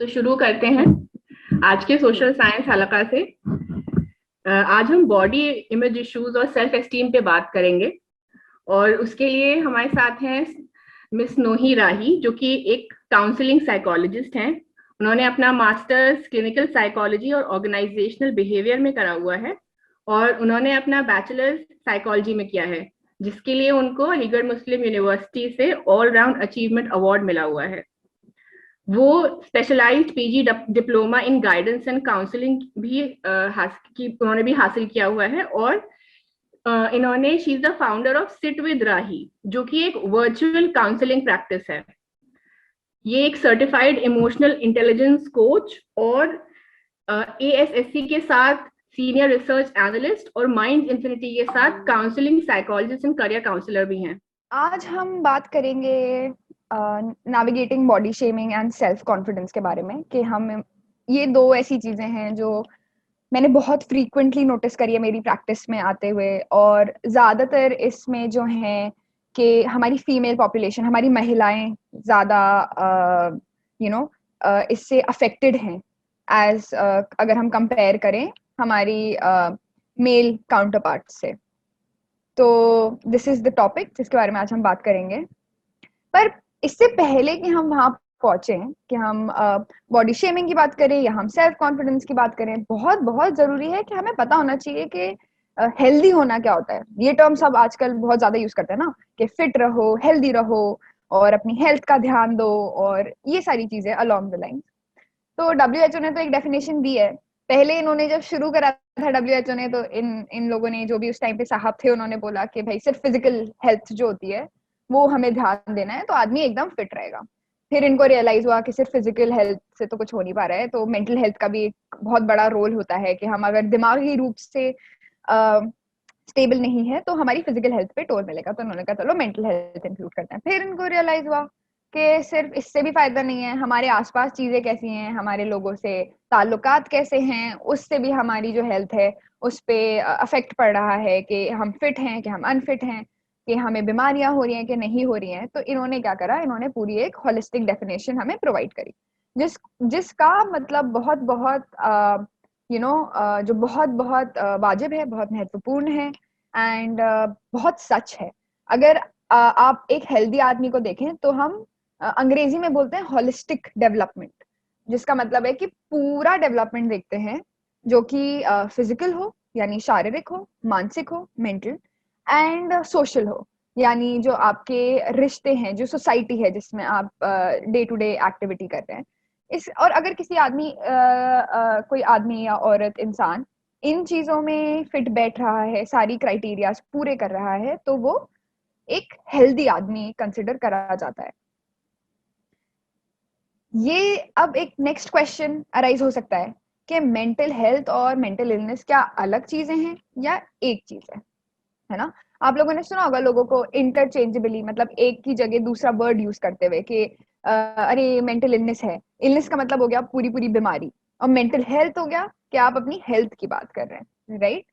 तो शुरू करते हैं आज के सोशल साइंस हलका से। आज हम बॉडी इमेज इश्यूज और सेल्फ एस्टीम पे बात करेंगे। और उसके लिए हमारे साथ हैं मिस नोही राही, जो कि एक काउंसलिंग साइकोलॉजिस्ट हैं। उन्होंने अपना मास्टर्स क्लिनिकल साइकोलॉजी और ऑर्गेनाइजेशनल बिहेवियर में करा हुआ है, और उन्होंने अपना बैचलर्स साइकोलॉजी में किया है, जिसके लिए उनको अलीगढ़ मुस्लिम यूनिवर्सिटी से ऑल राउंड अचीवमेंट अवार्ड मिला हुआ है। वो specialized PG diploma in guidance and counselling भी उन्होंने भी हासिल किया हुआ है। और इन्होंने she is the founder of sit with Rahi, जो कि एक वर्चुअल काउंसलिंग प्रैक्टिस है। ये एक सर्टिफाइड इमोशनल इंटेलिजेंस कोच और एएसएससी के साथ सीनियर रिसर्च एनालिस्ट और माइंड इंफिनिटी के साथ counselling psychologist and career counsellor भी हैं। आज हम बात करेंगे navigating body shaming and self confidence के बारे में कि हम ये दो ऐसी चीज़ें हैं जो मैंने बहुत फ्रीक्वेंटली नोटिस करी है मेरी प्रैक्टिस में आते हुए, और ज़्यादातर इसमें जो हैं कि हमारी फीमेल पॉपुलेशन, हमारी महिलाएं ज़्यादा इससे अफेक्टेड हैं एज अगर हम कंपेयर करें हमारी मेल काउंटर पार्ट से। तो दिस इज द टॉपिक जिसके बारे में आज हम बात करेंगे। पर इससे पहले कि हम वहाँ पहुंचे कि हम बॉडी शेमिंग की बात करें या हम सेल्फ कॉन्फिडेंस की बात करें, बहुत बहुत जरूरी है कि हमें पता होना चाहिए कि हेल्दी होना क्या होता है। ये टर्म सब आजकल बहुत ज्यादा यूज करते हैं ना, कि फिट रहो, हेल्दी रहो और अपनी हेल्थ का ध्यान दो और ये सारी चीजें अलोंग द लाइन। तो डब्ल्यूएचओ ने तो एक डेफिनेशन दी है। पहले इन्होंने जब शुरू करा था डब्ल्यूएचओ ने, तो इन लोगों ने, जो भी उस टाइम पे साहब थे, उन्होंने बोला कि भाई सिर्फ फिजिकल हेल्थ जो होती है वो हमें ध्यान देना है तो आदमी एकदम फिट रहेगा। फिर इनको रियलाइज हुआ कि सिर्फ फिजिकल हेल्थ से तो कुछ हो नहीं पा रहा है, तो मेंटल हेल्थ का भी एक बहुत बड़ा रोल होता है कि हम अगर दिमागी रूप से स्टेबल नहीं है तो हमारी फिजिकल हेल्थ पे टोल मिलेगा। तो उन्होंने कहा चलो मेंटल हेल्थ इंक्लूड करते हैं। फिर इनको रियलाइज हुआ कि सिर्फ इससे भी फायदा नहीं है, हमारे आसपास चीजें कैसी हैं, हमारे लोगों से ताल्लुकात कैसे हैं, उससे भी हमारी जो हेल्थ है उस पे अफेक्ट पड़ रहा है कि हम फिट हैं कि हम अनफिट हैं, कि हमें बीमारियां हो रही हैं कि नहीं हो रही हैं। तो इन्होंने क्या करा, इन्होंने पूरी एक होलिस्टिक डेफिनेशन हमें प्रोवाइड करी, जिसका मतलब बहुत बहुत जो बहुत बहुत वाजिब है, बहुत महत्वपूर्ण है एंड बहुत सच है। अगर आप एक हेल्दी आदमी को देखें तो हम अंग्रेजी में बोलते हैं होलिस्टिक डेवलपमेंट, जिसका मतलब है कि पूरा डेवलपमेंट देखते हैं, जो कि फिजिकल हो यानी शारीरिक हो, मानसिक हो मेंटल, एंड सोशल हो यानी जो आपके रिश्ते हैं, जो सोसाइटी है जिसमें आप डे टू डे एक्टिविटी कर रहे हैं। इस और अगर किसी आदमी कोई आदमी या औरत, इंसान इन चीजों में फिट बैठ रहा है, सारी क्राइटेरियाज पूरे कर रहा है, तो वो एक हेल्दी आदमी कंसिडर करा जाता है। ये अब एक नेक्स्ट क्वेश्चन अराइज हो सकता है कि मेंटल हेल्थ और मेंटल इलनेस क्या अलग चीजें हैं या एक चीज है ना? आप लोगों ने सुना होगा लोगों को इंटरचेंजेबली, मतलब एक की जगह दूसरा वर्ड यूज करते हुए कि अरे मेंटल इलनेस है। इलनेस का मतलब हो गया पूरी पूरी बीमारी, और मेंटल हेल्थ हो गया कि आप अपनी हेल्थ की बात कर रहे हैं, राइट?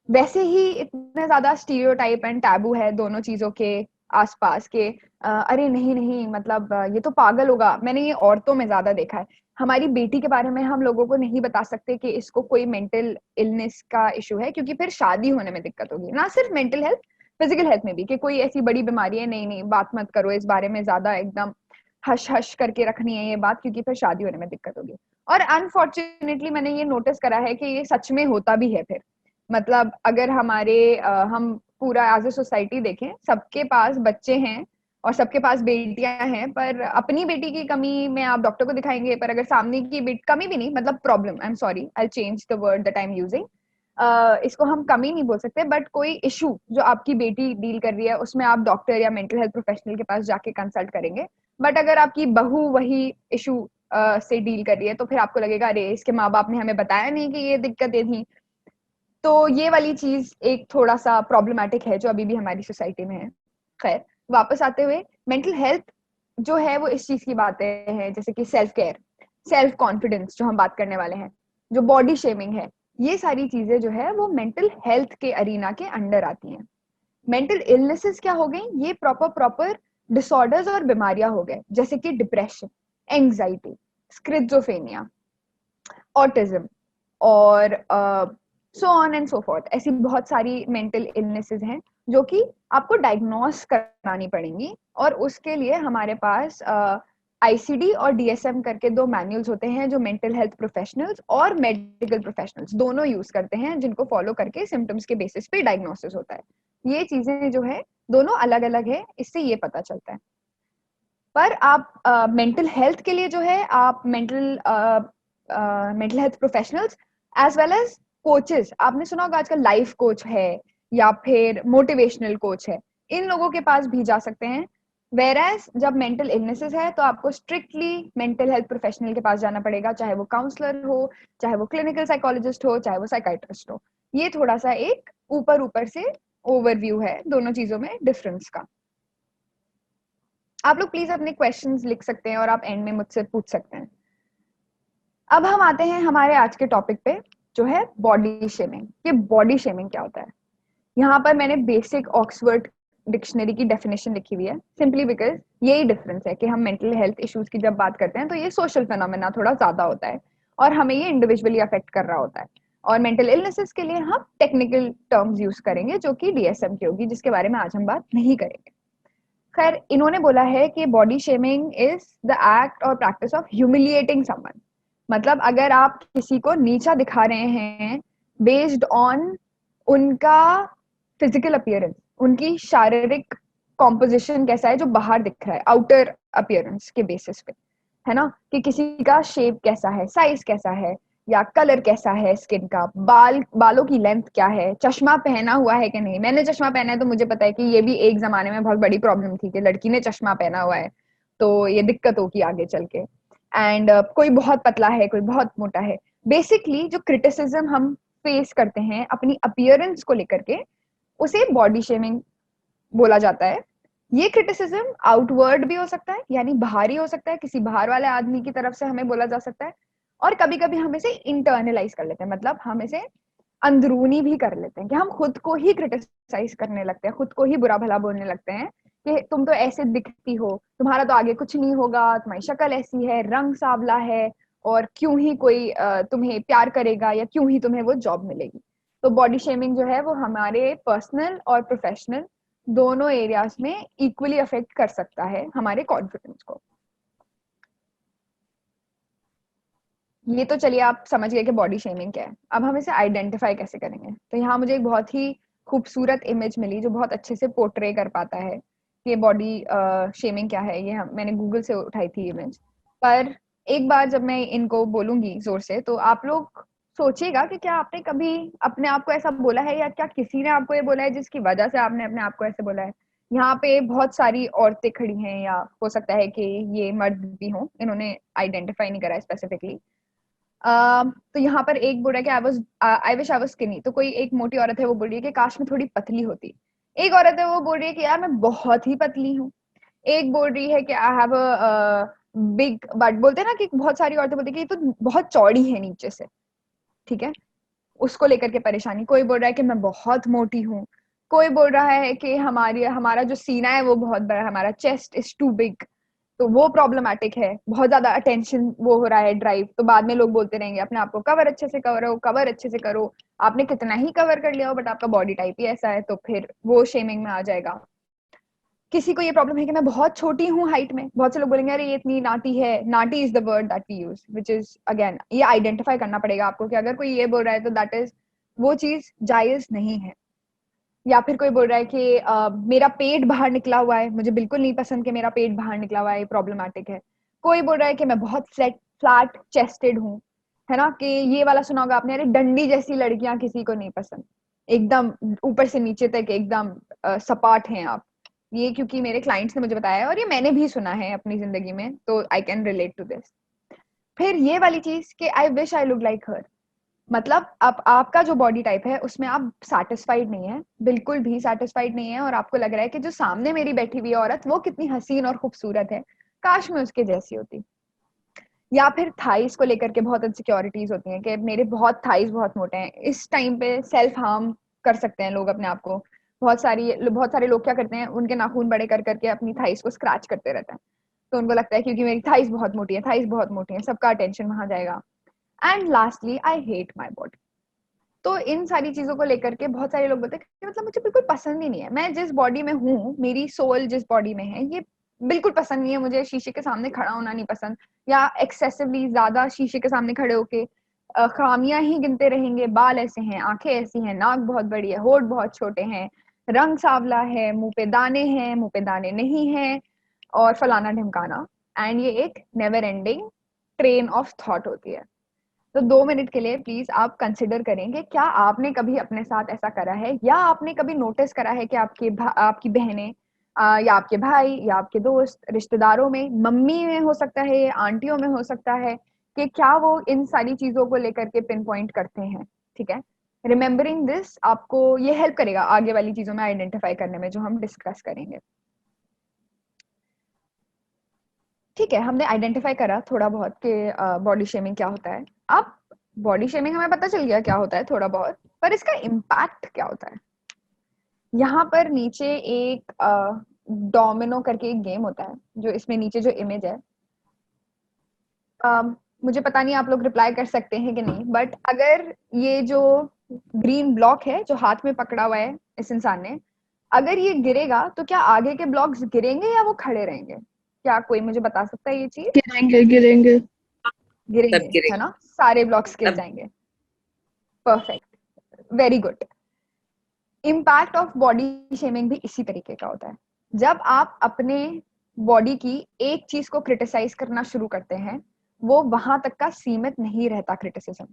वैसे ही इतने ज्यादा स्टीरियोटाइप एंड टैबू है दोनों चीजों के आसपास के अरे नहीं नहीं, मतलब ये तो पागल होगा। मैंने ये औरतों में ज्यादा देखा है। हमारी बेटी के बारे में हम लोगों को नहीं बता सकते कि इसको कोई मेंटल इलनेस का इशू है, क्योंकि फिर शादी होने में दिक्कत होगी। ना सिर्फ मेंटल हेल्थ, फिजिकल हेल्थ में भी, कि कोई ऐसी बड़ी बीमारी है, नहीं नहीं बात मत करो इस बारे में, ज्यादा एकदम हश हश करके रखनी है ये बात, क्योंकि फिर शादी होने में दिक्कत होगी। और अनफॉर्चुनेटली मैंने ये नोटिस करा है कि ये सच में होता भी है फिर। मतलब अगर हम पूरा एज ए सोसाइटी देखें, सबके पास बच्चे हैं और सबके पास बेटियां हैं, पर अपनी बेटी की कमी में आप डॉक्टर को दिखाएंगे, पर अगर सामने की बेटी, कमी भी नहीं, मतलब problem, I am sorry, I change the word that I am using, इसको हम कमी नहीं बोल सकते, बट कोई इशू जो आपकी बेटी डील कर रही है उसमें आप डॉक्टर या मेंटल हेल्थ प्रोफेशनल के पास जाके कंसल्ट करेंगे। बट अगर आपकी बहू वही इशू से डील कर रही है, तो फिर आपको लगेगा अरे इसके माँ बाप ने हमें बताया नहीं कि ये दिक्कतें थी। तो ये वाली चीज एक थोड़ा सा प्रॉब्लमैटिक है जो अभी भी हमारी सोसाइटी में है। खैर, वापस आते हुए, मेंटल हेल्थ जो है वो इस चीज की बातें हैं, जैसे कि सेल्फ केयर। सेल्फ कॉन्फिडेंस जो हम बात करने वाले हैं, जो बॉडी शेमिंग है, ये सारी चीजें जो है वो मेंटल हेल्थ के अरीना के अंडर आती हैं। मेंटल इलनेसेस क्या हो गई, ये प्रॉपर डिसऑर्डर्स और बीमारियां हो गए, जैसे कि डिप्रेशन, एंजाइटी, स्किज़ोफ्रेनिया, ऑटिज्म और सो ऑन एंड सो फोर्थ। ऐसी बहुत सारी मेंटल इलनेसेस हैं जो कि आपको डायग्नोस करानी पड़ेंगी, और उसके लिए हमारे पास आईसीडी और डीएसएम करके 2 मैनुअल्स होते हैं जो मेंटल हेल्थ प्रोफेशनल्स और मेडिकल प्रोफेशनल्स दोनों यूज करते हैं, जिनको फॉलो करके सिम्टम्स के बेसिस पे डायग्नोसिस होता है। ये चीजें जो है दोनों अलग अलग है, इससे ये पता चलता है। पर आप मेंटल हेल्थ के लिए जो है आप mental health professionals as well as coaches, आपने सुना होगा आजकल लाइफ कोच है या फिर मोटिवेशनल कोच है, इन लोगों के पास भी जा सकते हैं। वेरएज जब मेंटल इलनेसेस है तो आपको स्ट्रिक्टली मेंटल हेल्थ प्रोफेशनल के पास जाना पड़ेगा, चाहे वो काउंसलर हो, चाहे वो क्लिनिकल साइकोलॉजिस्ट हो, चाहे वो साइकाइट्रिस्ट हो। ये थोड़ा सा एक ऊपर ऊपर से ओवरव्यू है दोनों चीजों में डिफरेंस का। आप लोग प्लीज अपने क्वेश्चंस लिख सकते हैं और आप एंड में मुझसे पूछ सकते हैं। अब हम आते हैं हमारे आज के टॉपिक पे, जो है बॉडी शेमिंग। ये बॉडी शेमिंग क्या होता है? यहाँ पर मैंने बेसिक ऑक्सफोर्ड डिक्शनरी की डेफिनेशन लिखी हुई है, सिंपली बिकॉज यही डिफरेंस है कि हम मेंटल हेल्थ इश्यूज की जब बात करते हैं तो ये सोशल फिनोमेना थोड़ा ज्यादा होता है और हमें ये इंडिविजुअली अफेक्ट कर रहा होता है, और मेंटल इलनेसेस के लिए हम टेक्निकल टर्म्स यूज करेंगे जो कि डीएसएम की होगी, जिसके बारे में आज हम बात नहीं करेंगे। खैर, इन्होंने बोला है कि body shaming is the act और प्रैक्टिस ऑफ ह्यूमिलिएटिंग समवन। मतलब अगर आप किसी को नीचा दिखा रहे हैं बेस्ड ऑन उनका फिजिकल अपीयरेंस, उनकी शारीरिक कॉम्पोजिशन कैसा है जो बाहर दिख रहा है, आउटर अपीयरेंस के बेसिस पे, है ना, कि किसी का शेप कैसा है, साइज कैसा है, या कलर कैसा है स्किन का, बालों की लेंथ क्या है, चश्मा पहना हुआ है कि नहीं। मैंने चश्मा पहना है तो मुझे पता है कि ये भी एक जमाने में बहुत बड़ी प्रॉब्लम थी कि लड़की ने चश्मा पहना हुआ है तो ये दिक्कत होगी आगे चल के। एंड कोई बहुत पतला है, कोई बहुत मोटा है। बेसिकली जो क्रिटिसिज्म हम फेस करते हैं अपनी अपीयरेंस को लेकर के, उसे बॉडी शेमिंग बोला जाता है। ये क्रिटिसिज्म आउटवर्ड भी हो सकता है, यानी बाहरी हो सकता है, किसी बाहर वाले आदमी की तरफ से हमें बोला जा सकता है, और कभी कभी हम इसे इंटरनलाइज कर लेते हैं, मतलब हम इसे अंदरूनी भी कर लेते हैं कि हम खुद को ही क्रिटिसाइज करने लगते हैं, खुद को ही बुरा भला बोलने लगते हैं कि तुम तो ऐसे दिखती हो, तुम्हारा तो आगे कुछ नहीं होगा, तुम्हारी शक्ल ऐसी है, रंग सांवला है, और क्यों ही कोई तुम्हें प्यार करेगा, या क्यों ही तुम्हें वो जॉब मिलेगी। तो बॉडी शेमिंग जो है वो हमारे पर्सनल और प्रोफेशनल दोनों एरियाज में इक्वली अफेक्ट कर सकता है हमारे कॉन्फिडेंस को। ये तो चलिए आप समझ गए कि बॉडी शेमिंग क्या है। अब हम इसे आइडेंटिफाई कैसे करेंगे? तो यहाँ मुझे एक बहुत ही खूबसूरत इमेज मिली जो बहुत अच्छे से पोर्ट्रे कर पाता है कि बॉडी शेमिंग क्या है। ये मैंने गूगल से उठाई थी इमेज। पर एक बार जब मैं इनको बोलूंगी जोर से तो आप लोग सोचिएगा कि क्या आपने कभी अपने आप को ऐसा बोला है, या क्या किसी ने आपको ये बोला है जिसकी वजह से आपने अपने आप को ऐसे बोला है। यहाँ पे बहुत सारी औरतें खड़ी हैं, या हो सकता है कि ये मर्द भी हों, इन्होंने आइडेंटिफाई नहीं करा है स्पेसिफिकली। तो यहाँ पर एक बोल रहा है कि I wish I was skinny. तो कोई एक मोटी औरत है वो बोल रही है कि काश मैं थोड़ी पतली होती। एक औरत है वो बोल रही है कि यार मैं बहुत ही पतली हूँ। एक बोल रही है कि I have a big but. बोलते हैं ना कि बहुत सारी औरतें बोलती है कि ये तो बहुत चौड़ी है नीचे से, ठीक है, उसको लेकर के परेशानी। कोई बोल रहा है कि मैं बहुत मोटी हूँ। कोई बोल रहा है कि हमारा जो सीना है वो बहुत बड़ा है, हमारा चेस्ट इज टू बिग, तो वो प्रॉब्लमैटिक है, बहुत ज्यादा अटेंशन वो हो रहा है ड्राइव। तो बाद में लोग बोलते रहेंगे अपने आप को कवर अच्छे से करो, कवर अच्छे से करो। आपने कितना ही कवर कर लिया हो बट आपका बॉडी टाइप ही ऐसा है, तो फिर वो शेमिंग में आ जाएगा। किसी को ये प्रॉब्लम है कि मैं बहुत छोटी हूँ हाइट में, बहुत से लोग बोलेंगे अरे ये इतनी नाटी है। नाटी is the word that we use, which is again ये आइडेंटिफाई करना पड़ेगा आपको कि अगर कोई ये बोल रहा है तो दैट इज वो चीज जायज नहीं है। या फिर कोई बोल रहा है कि मेरा पेट बाहर निकला हुआ है, मुझे बिल्कुल नहीं पसंद कि मेरा पेट बाहर निकला हुआ है, ये प्रॉब्लमैटिक है। कोई बोल रहा है कि मैं बहुत फ्लैट चेस्टेड हूँ, है ना, कि ये वाला सुना होगा आपने, अरे डंडी जैसी लड़कियां किसी को नहीं पसंद, एकदम ऊपर से नीचे तक एकदम सपाट हैं आप। ये क्योंकि मेरे क्लाइंट्स ने मुझे बताया है और ये मैंने भी सुना है अपनी जिंदगी में, तो I can relate to this. फिर ये वाली चीज कि I wish I look like her, मतलब अब आपका जो बॉडी टाइप है उसमें आप सैटिस्फाइड नहीं है, बिल्कुल भी सैटिस्फाइड नहीं है, और आपको लग रहा है कि जो सामने मेरी बैठी हुई औरत वो कितनी हसीन और खूबसूरत है, काश मैं उसके जैसी होती। या फिर थाइस को लेकर के बहुत इनसिक्योरिटीज होती हैं कि मेरे बहुत थाइस बहुत मोटे हैं। इस टाइम पे सेल्फ हार्म कर सकते हैं लोग अपने आप को। बहुत सारे लोग क्या करते हैं, उनके नाखून बड़े कर करके अपनी थाइस को स्क्रैच करते रहते हैं। तो उनको लगता है क्योंकि मेरी थाइस बहुत मोटी है, थाइस बहुत मोटी है, सबका अटेंशन वहां जाएगा। And lastly, I hate my body. तो इन सारी चीजों को लेकर के बहुत सारे लोग बोलते हैं कि मतलब मुझे बिल्कुल पसंद ही नहीं है, मैं जिस बॉडी में हूँ, मेरी सोल जिस बॉडी में है, ये बिल्कुल पसंद नहीं है मुझे। शीशे के सामने खड़ा होना नहीं पसंद, या एक्सेसिवली ज्यादा शीशे के सामने खड़े होके खामियां ही गिनते रहेंगे। बाल ऐसे हैं, आंखें ऐसी हैं, नाक बहुत बड़ी है, होठ बहुत छोटे हैं, रंग सांवला है, मुंह पे दाने हैं, मुंह पे दाने नहीं है, और फलाना ढिमकाना। एंड ये एक never ending train of thought होती है। तो 2 मिनट के लिए प्लीज आप कंसिडर करें कि क्या आपने कभी अपने साथ ऐसा करा है, या आपने कभी नोटिस करा है कि आपकी बहनें या आपके भाई या आपके दोस्त, रिश्तेदारों में, मम्मी में हो सकता है, आंटियों में हो सकता है, कि क्या वो इन सारी चीजों को लेकर के पिन पॉइंट करते हैं। ठीक है, रिमेम्बरिंग दिस आपको ये हेल्प करेगा आगे वाली चीजों में आइडेंटिफाई करने में, जो हम डिस्कस करेंगे। ठीक है, हमने आइडेंटिफाई करा थोड़ा बहुत कि बॉडी शेमिंग क्या होता है। अब बॉडी शेमिंग हमें पता चल गया क्या होता है थोड़ा बहुत, पर इसका इम्पैक्ट क्या होता है। यहाँ पर नीचे एक डोमिनो करके एक गेम होता है, जो इसमें नीचे जो इमेज है, मुझे पता नहीं आप लोग रिप्लाई कर सकते हैं कि नहीं, बट अगर ये जो ग्रीन ब्लॉक है जो हाथ में पकड़ा हुआ है इस इंसान ने, अगर ये गिरेगा तो क्या आगे के ब्लॉक्स गिरेंगे या वो खड़े रहेंगे? क्या कोई मुझे बता सकता है ये चीज? गिरेंगे गिरेंगे गिरेंगे, है ना, सारे ब्लॉक्स गिर जाएंगे। Perfect, very good. Impact of body shaming भी इसी तरीके का होता है। जब आप अपने बॉडी की एक चीज को क्रिटिसाइज करना शुरू करते हैं, वो वहां तक का सीमित नहीं रहता क्रिटिसिज्म।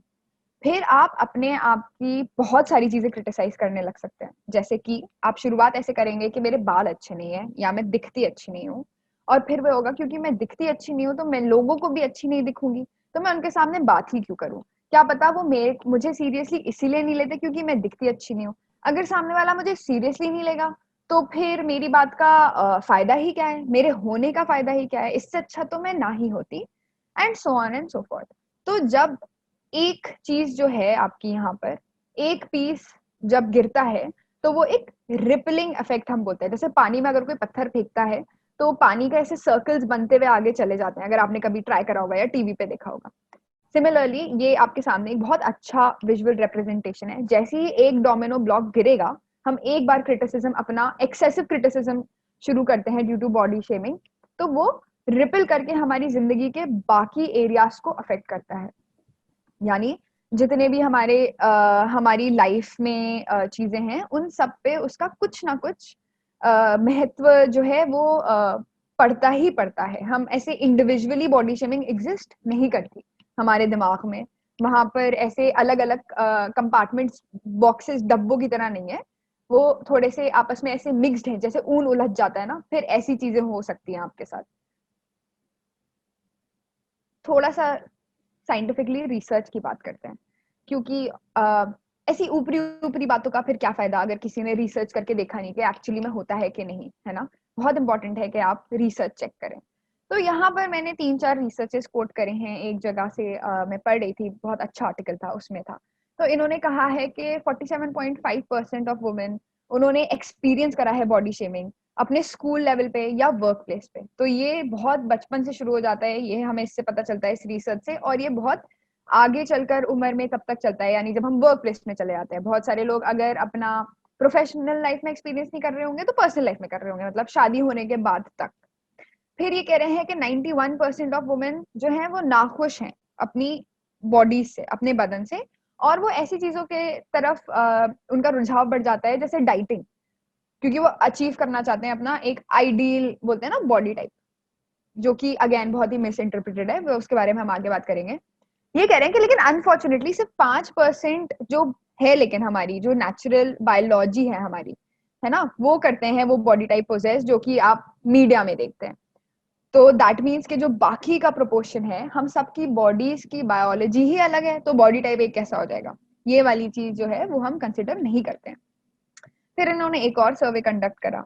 फिर आप अपने आप की बहुत सारी चीजें क्रिटिसाइज करने लग सकते हैं। जैसे कि आप शुरुआत ऐसे करेंगे कि मेरे बाल अच्छे नहीं है, या मैं दिखती अच्छी नहीं हूँ, और फिर वो होगा क्योंकि मैं दिखती अच्छी नहीं हूँ तो मैं लोगों को भी अच्छी नहीं दिखूंगी, तो मैं उनके सामने बात ही क्यों करूँ। क्या पता वो मुझे सीरियसली इसीलिए नहीं लेते क्योंकि मैं दिखती अच्छी नहीं हूँ। अगर सामने वाला मुझे सीरियसली नहीं लेगा तो फिर मेरी बात का फायदा ही क्या है, मेरे होने का फायदा ही क्या है, इससे अच्छा तो मैं ना ही होती। And so on and so forth. तो जब एक चीज जो है आपकी यहाँ पर, एक पीस जब गिरता है, तो वो एक रिपलिंग इफेक्ट हम बोलते हैं। जैसे पानी में अगर कोई पत्थर फेंकता है तो पानी का ऐसे सर्कल्स बनते हुए आगे चले जाते हैं, अगर आपने कभी ट्राई करा होगा या टीवी पे देखा होगा। सिमिलरली ये आपके सामने एक बहुत अच्छा विजुअल रिप्रेजेंटेशन है। जैसे ही एक डोमिनो ब्लॉक गिरेगा, हम एक बार क्रिटिसिज्म, अपना एक्सेसिव क्रिटिसिज्म शुरू करते हैं ड्यू टू बॉडी शेमिंग, तो वो रिपल करके हमारी जिंदगी के बाकी एरियाज को अफेक्ट करता है। यानी जितने भी हमारी लाइफ में चीजें हैं, उन सब पे उसका कुछ ना कुछ महत्व जो है वो पड़ता ही पड़ता है। हम ऐसे इंडिविजुअली बॉडी शेमिंग एग्जिस्ट नहीं करती हमारे दिमाग में। वहां पर ऐसे अलग अलग कंपार्टमेंट्स, बॉक्सेस, डब्बों की तरह नहीं है। वो थोड़े से आपस में ऐसे मिक्स्ड है, जैसे ऊन उलझ जाता है ना, फिर ऐसी चीजें हो सकती हैं आपके साथ। थोड़ा सा साइंटिफिकली रिसर्च की बात करते हैं, क्योंकि ऐसी ऊपरी ऊपरी बातों का फिर क्या फायदा अगर किसी ने रिसर्च करके देखा नहीं कि एक्चुअली में होता है कि नहीं, है ना। बहुत इंपॉर्टेंट है कि आप रिसर्च चेक करें। तो यहाँ पर मैंने 3-4 रिसर्चेस कोट करे हैं। एक जगह से मैं पढ़ रही थी, बहुत अच्छा आर्टिकल था, उसमें था। तो इन्होंने कहा है कि 47.5% ऑफ वुमेन, उन्होंने एक्सपीरियंस करा है बॉडी शेमिंग अपने स्कूल लेवल पे या वर्क प्लेस पे। तो ये बहुत बचपन से शुरू हो जाता है, ये हमें इससे पता चलता है इस रिसर्च से, और ये बहुत आगे चलकर उम्र में तब तक चलता है, यानी जब हम वर्क प्लेस में चले जाते हैं। बहुत सारे लोग अगर अपना प्रोफेशनल लाइफ में एक्सपीरियंस नहीं कर रहे होंगे तो पर्सनल लाइफ में कर रहे होंगे, मतलब शादी होने के बाद तक। फिर ये कह रहे हैं कि 91% ऑफ वुमेन जो है वो नाखुश हैं अपनी बॉडी से, अपने बदन से, और वो ऐसी चीजों के तरफ उनका रुझाव बढ़ जाता है, जैसे डाइटिंग, क्योंकि वो अचीव करना चाहते हैं अपना एक आइडियल, बोलते हैं ना, बॉडी टाइप, जो कि अगेन बहुत ही मिस इंटरप्रिटेड है, वो उसके बारे में हम आगे बात करेंगे। ये कह रहे हैं कि लेकिन अनफॉर्चुनेटली सिर्फ 5% जो है, लेकिन हमारी जो नेचुरल बायोलॉजी है हमारी, है ना, वो करते हैं वो बॉडी टाइप पोजेस जो कि आप मीडिया में देखते हैं। तो दैट मीन्स कि जो बाकी का प्रोपोर्शन है, हम सबकी बॉडीज की बायोलॉजी ही अलग है, तो बॉडी टाइप एक कैसा हो जाएगा, ये वाली चीज जो है वो हम कंसिडर नहीं करते हैं। फिर इन्होंने एक और सर्वे कंडक्ट करा।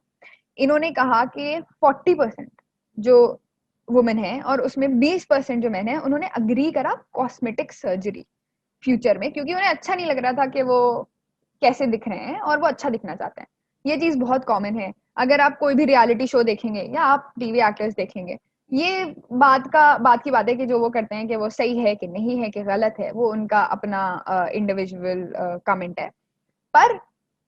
इन्होंने कहा कि 40% जो वुमेन है और उसमें 20% जो मैन है उन्होंने अग्री करा कॉस्मेटिक सर्जरी फ्यूचर में, क्योंकि उन्हें अच्छा नहीं लग रहा था कि वो कैसे दिख रहे हैं और वो अच्छा दिखना चाहते हैं। ये चीज बहुत कॉमन है। अगर आप कोई भी रियलिटी शो देखेंगे या आप टीवी एक्टर्स देखेंगे, ये बात की बात है कि जो वो करते हैं कि वो सही है कि नहीं है कि गलत है, वो उनका अपना इंडिविजुअल कमेंट है। पर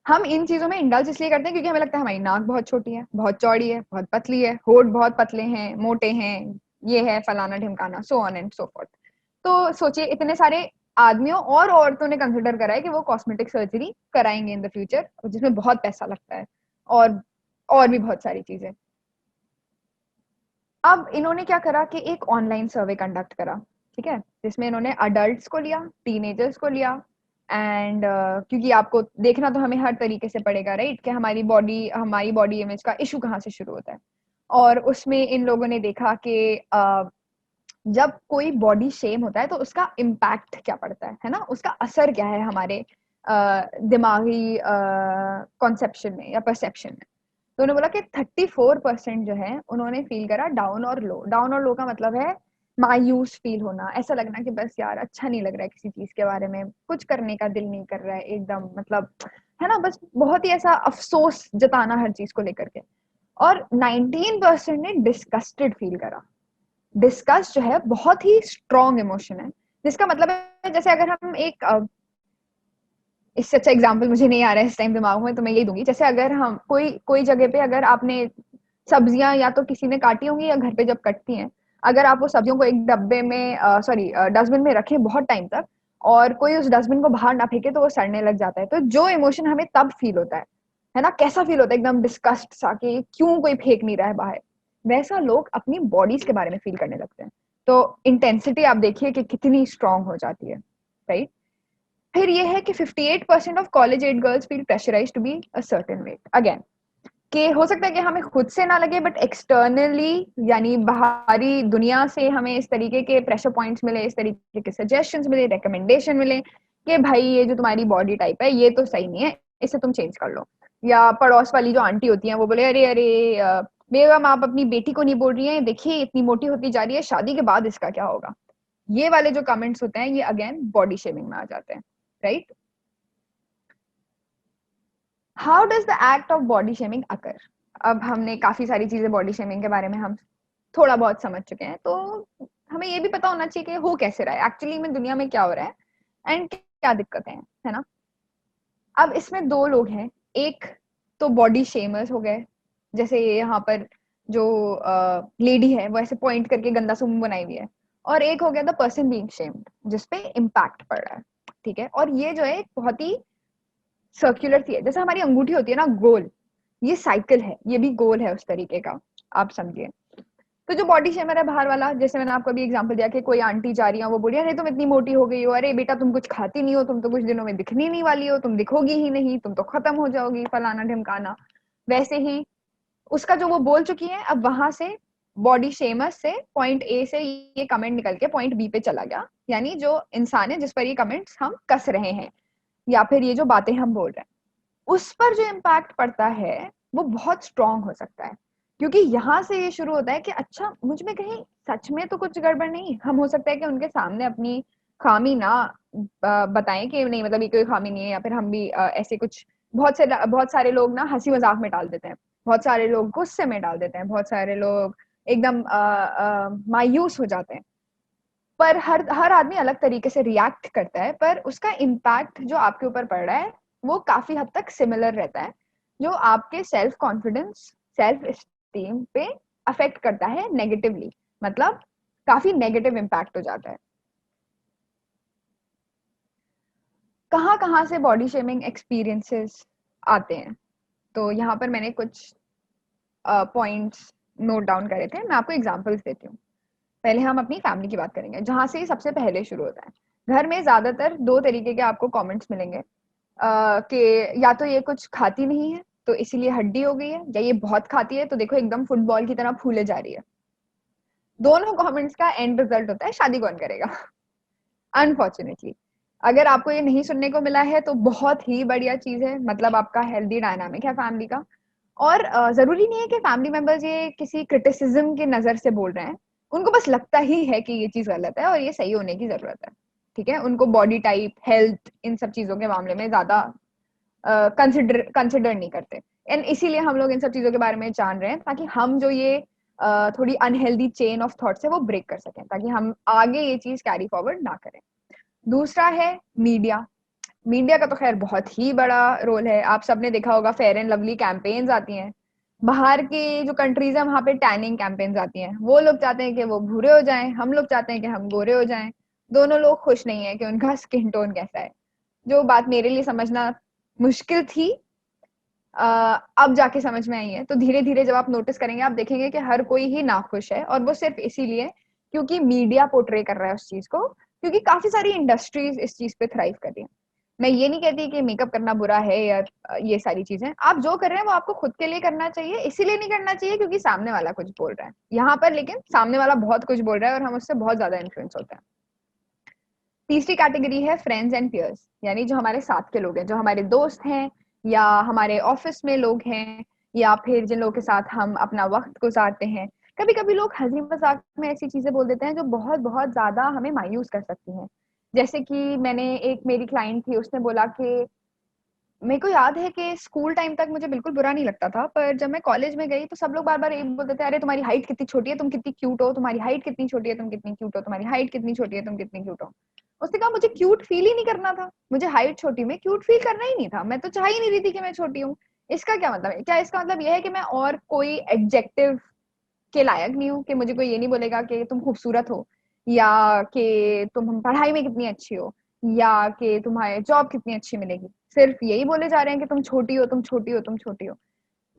हम इन चीजों में इंडल्ज इसलिए करते हैं क्योंकि हमें लगता है हमारी नाक बहुत छोटी है, बहुत चौड़ी है, बहुत पतली है, होठ बहुत पतले हैं, मोटे हैं, ये है फलाना ढिमकाना, so on and so forth. तो सोचिए इतने सारे आदमियों और औरतों ने कंसिडर करा है कि वो कॉस्मेटिक सर्जरी कराएंगे इन द फ्यूचर, जिसमें बहुत पैसा लगता है और भी बहुत सारी चीजें। अब इन्होंने क्या करा कि एक ऑनलाइन सर्वे कंडक्ट करा, ठीक है, जिसमें इन्होंने अडल्ट्स को लिया, टीनेजर्स को लिया एंड क्योंकि आपको देखना तो हमें हर तरीके से पड़ेगा, राइट, कि हमारी बॉडी इमेज का इशू कहाँ से शुरू होता है। और उसमें इन लोगों ने देखा कि जब कोई बॉडी शेम होता है तो उसका इम्पैक्ट क्या पड़ता है ना, उसका असर क्या है हमारे दिमागी कॉन्सेप्शन में या परसेप्शन में। तो उन्होंने बोला कि 34% जो है उन्होंने फील करा डाउन और लो। डाउन और लो का मतलब है मायूस फील होना, ऐसा लगना कि बस यार अच्छा नहीं लग रहा है किसी चीज के बारे में, कुछ करने का दिल नहीं कर रहा है एकदम, मतलब है ना, बस बहुत ही ऐसा अफसोस जताना हर चीज को लेकर के। और 19% ने डिस्गस्टेड फील करा। डिस्गस्ट जो है बहुत ही स्ट्रॉन्ग इमोशन है, जिसका मतलब है जैसे अगर हम एक इससे अच्छा एग्जाम्पल मुझे नहीं आ रहा है इस टाइम दिमाग में, तो मैं यही दूंगी, जैसे अगर हम कोई जगह पे अगर आपने सब्जियां या तो किसी ने काटी होंगी या घर पे जब कटती हैं, अगर आप वो सब्जियों को एक डब्बे में डस्टबिन में रखें बहुत टाइम तक और कोई उस डस्टबिन को बाहर ना फेंके तो वो सड़ने लग जाता है। तो जो इमोशन हमें तब फील होता है ना, कैसा फील होता है, एकदम डिस्गस्ट सा कि क्यों कोई फेंक नहीं रहा है बाहर, वैसा लोग अपनी बॉडीज के बारे में फील करने लगते हैं। तो इंटेंसिटी आप देखिए कि कितनी स्ट्रांग हो जाती है, राइट। फिर ये है कि 58% of college age girls feel pressurized to be a certain weight. Again कि हो सकता है कि हमें खुद से ना लगे बट एक्सटर्नली यानी बाहरी दुनिया से हमें इस तरीके के प्रेशर पॉइंट्स मिले, इस तरीके के सजेशंस मिले, रिकमेंडेशन मिले कि भाई ये जो तुम्हारी बॉडी टाइप है ये तो सही नहीं है, इसे तुम चेंज कर लो। या पड़ोस वाली जो आंटी होती हैं वो बोले अरे अरे बेगम आप अपनी बेटी को नहीं बोल रही हैं, देखिए इतनी मोटी होती जा रही है, शादी के बाद इसका क्या होगा। ये वाले जो कमेंट्स होते हैं ये अगेन बॉडी शेमिंग में आ जाते हैं, right. How does the act of body shaming occur. अब हमने काफी सारी चीजें बॉडी शेमिंग के बारे में हम थोड़ा बहुत समझ चुके हैं, तो हमें ये भी पता होना चाहिए कि हो कैसे रहा है एक्चुअली में, दुनिया में क्या हो रहा है एंड क्या दिक्कतें हैं, है ना। अब इसमें दो लोग हैं, एक तो बॉडी शेमर्स हो गए, जैसे यहाँ पर जो लेडी है वो ऐसे पॉइंट करके गंदा सा मुंह बनाई हुई है, और एक हो गया द पर्सन बीइंग शेम्ड जिसपे इम्पैक्ट पड़ रहा है, ठीक है। और ये जो है एक बहुत ही सर्कुलर सी है, जैसे हमारी अंगूठी होती है ना गोल, ये साइकिल है, ये भी गोल है उस तरीके का, आप समझिए। तो जो बॉडी शेमर है बाहर वाला, जैसे मैंने आपको अभी एग्जांपल दिया कि कोई आंटी जा रही है वो बोली अरे तुम इतनी मोटी हो गई हो, अरे बेटा तुम कुछ खाती नहीं हो, तुम तो कुछ दिनों में दिखनी नहीं वाली हो, तुम दिखोगी ही नहीं, तुम तो खत्म हो जाओगी, फलाना ढिमकाना। वैसे ही उसका जो वो बोल चुकी है, अब वहां से बॉडी शेमर से पॉइंट ए से ये कमेंट निकल के पॉइंट बी पे चला गया, यानी जो इंसान है जिस पर ये कमेंट्स हम कस रहे हैं या फिर ये जो बातें हम बोल रहे हैं उस पर जो इम्पैक्ट पड़ता है वो बहुत स्ट्रांग हो सकता है, क्योंकि यहाँ से ये शुरू होता है कि अच्छा मुझ में कहीं सच में तो कुछ गड़बड़ नहीं। हम हो सकता है कि उनके सामने अपनी खामी ना बताएं कि नहीं मतलब ये कोई खामी नहीं है, या फिर हम भी ऐसे कुछ बहुत सारे लोग ना हंसी मजाक में डाल देते हैं, बहुत सारे लोग गुस्से में डाल देते हैं, बहुत सारे लोग एकदम मायूस हो जाते हैं। पर हर आदमी अलग तरीके से रिएक्ट करता है, पर उसका इम्पैक्ट जो आपके ऊपर पड़ रहा है वो काफी हद तक सिमिलर रहता है, जो आपके सेल्फ कॉन्फिडेंस सेल्फ एस्टीम पे अफेक्ट करता है नेगेटिवली, मतलब काफी नेगेटिव इम्पैक्ट हो जाता है। कहाँ से बॉडी शेमिंग एक्सपीरियंसेस आते हैं, तो यहाँ पर मैंने कुछ पॉइंट्स नोट डाउन करे थे, मैं आपको एग्जांपल्स देती हूँ। पहले हम अपनी फैमिली की बात करेंगे, जहां से सबसे पहले शुरू होता है। घर में ज्यादातर दो तरीके के आपको कमेंट्स मिलेंगे कि या तो ये कुछ खाती नहीं है तो इसीलिए हड्डी हो गई है, या ये बहुत खाती है तो देखो एकदम फुटबॉल की तरह फूले जा रही है। दोनों कमेंट्स का एंड रिजल्ट होता है शादी कौन करेगा। अनफॉर्चुनेटली अगर आपको ये नहीं सुनने को मिला है तो बहुत ही बढ़िया चीज है, मतलब आपका हेल्दी डायनामिक है फैमिली का। और जरूरी नहीं है कि फैमिली मेंबर्स ये किसी क्रिटिसिज्म की नजर से बोल रहे हैं, उनको बस लगता ही है कि ये चीज गलत है और ये सही होने की जरूरत है, ठीक है। उनको बॉडी टाइप, हेल्थ, इन सब चीजों के मामले में ज्यादा कंसिडर नहीं करते। एंड इसीलिए हम लोग इन सब चीजों के बारे में जान रहे हैं, ताकि हम जो ये थोड़ी अनहेल्दी चेन ऑफ थॉट्स है वो ब्रेक कर सकें, ताकि हम आगे ये चीज कैरी फॉरवर्ड ना करें। दूसरा है मीडिया। मीडिया का तो खैर बहुत ही बड़ा रोल है। आप सबने देखा होगा फेयर एंड लवली कैंपेन्स आती हैं, बाहर की जो कंट्रीज है वहां पे टैनिंग कैंपेन्स आती हैं। वो लोग चाहते हैं कि वो भूरे हो जाएं, हम लोग चाहते हैं कि हम गोरे हो जाएं। दोनों लोग खुश नहीं है कि उनका स्किन टोन कैसा है। जो बात मेरे लिए समझना मुश्किल थी, अब जाके समझ में आई है। तो धीरे धीरे जब आप नोटिस करेंगे, आप देखेंगे कि हर कोई ही नाखुश है, और वो सिर्फ इसीलिए क्योंकि मीडिया पोर्ट्रे कर रहा है उस चीज को, क्योंकि काफी सारी इंडस्ट्रीज इस चीज पे थ्राइव कर रही है। मैं ये नहीं कहती कि मेकअप करना बुरा है या ये सारी चीजें। आप जो कर रहे हैं वो आपको खुद के लिए करना चाहिए, इसीलिए नहीं करना चाहिए क्योंकि सामने वाला कुछ बोल रहा है यहाँ पर। लेकिन सामने वाला बहुत कुछ बोल रहा है और हम उससे बहुत ज्यादा इन्फ्लुएंस होते हैं। तीसरी कैटेगरी है फ्रेंड्स एंड पियर्स, यानी जो हमारे साथ के लोग हैं, जो हमारे दोस्त हैं या हमारे ऑफिस में लोग हैं, या फिर जिन लोगों के साथ हम अपना वक्त गुजारते हैं। कभी कभी लोग हंसी मजाक में ऐसी चीजें बोल देते हैं जो बहुत बहुत ज्यादा हमें मायूस कर सकती हैं। जैसे कि मेरी क्लाइंट थी, उसने बोला कि मेरे को याद है कि स्कूल टाइम तक मुझे बिल्कुल बुरा नहीं लगता था, पर जब मैं कॉलेज में गई तो सब लोग बार बार यही बोलते थे, अरे तुम्हारी हाइट कितनी छोटी है, तुम कितनी क्यूट हो, तुम्हारी हाइट कितनी छोटी है, तुम कितनी क्यूट हो, तुम्हारी हाइट कितनी छोटी है, तुम कितनी क्यूट हो। उसने कहा मुझे क्यूट फील ही नहीं करना था, मुझे हाइट छोटी में क्यूट फील करना ही नहीं था, मैं तो चाह ही नहीं रही थी कि मैं छोटी हूँ। इसका क्या मतलब है? क्या इसका मतलब यह है कि मैं और कोई एडजेक्टिव के लायक नहीं हूँ, कि मुझे कोई ये नहीं बोलेगा कि तुम खूबसूरत हो, या कि तुम पढ़ाई में कितनी अच्छी हो, या कि तुम्हारे जॉब कितनी अच्छी मिलेगी? सिर्फ यही बोले जा रहे हैं कि तुम छोटी हो, तुम छोटी हो, तुम छोटी हो।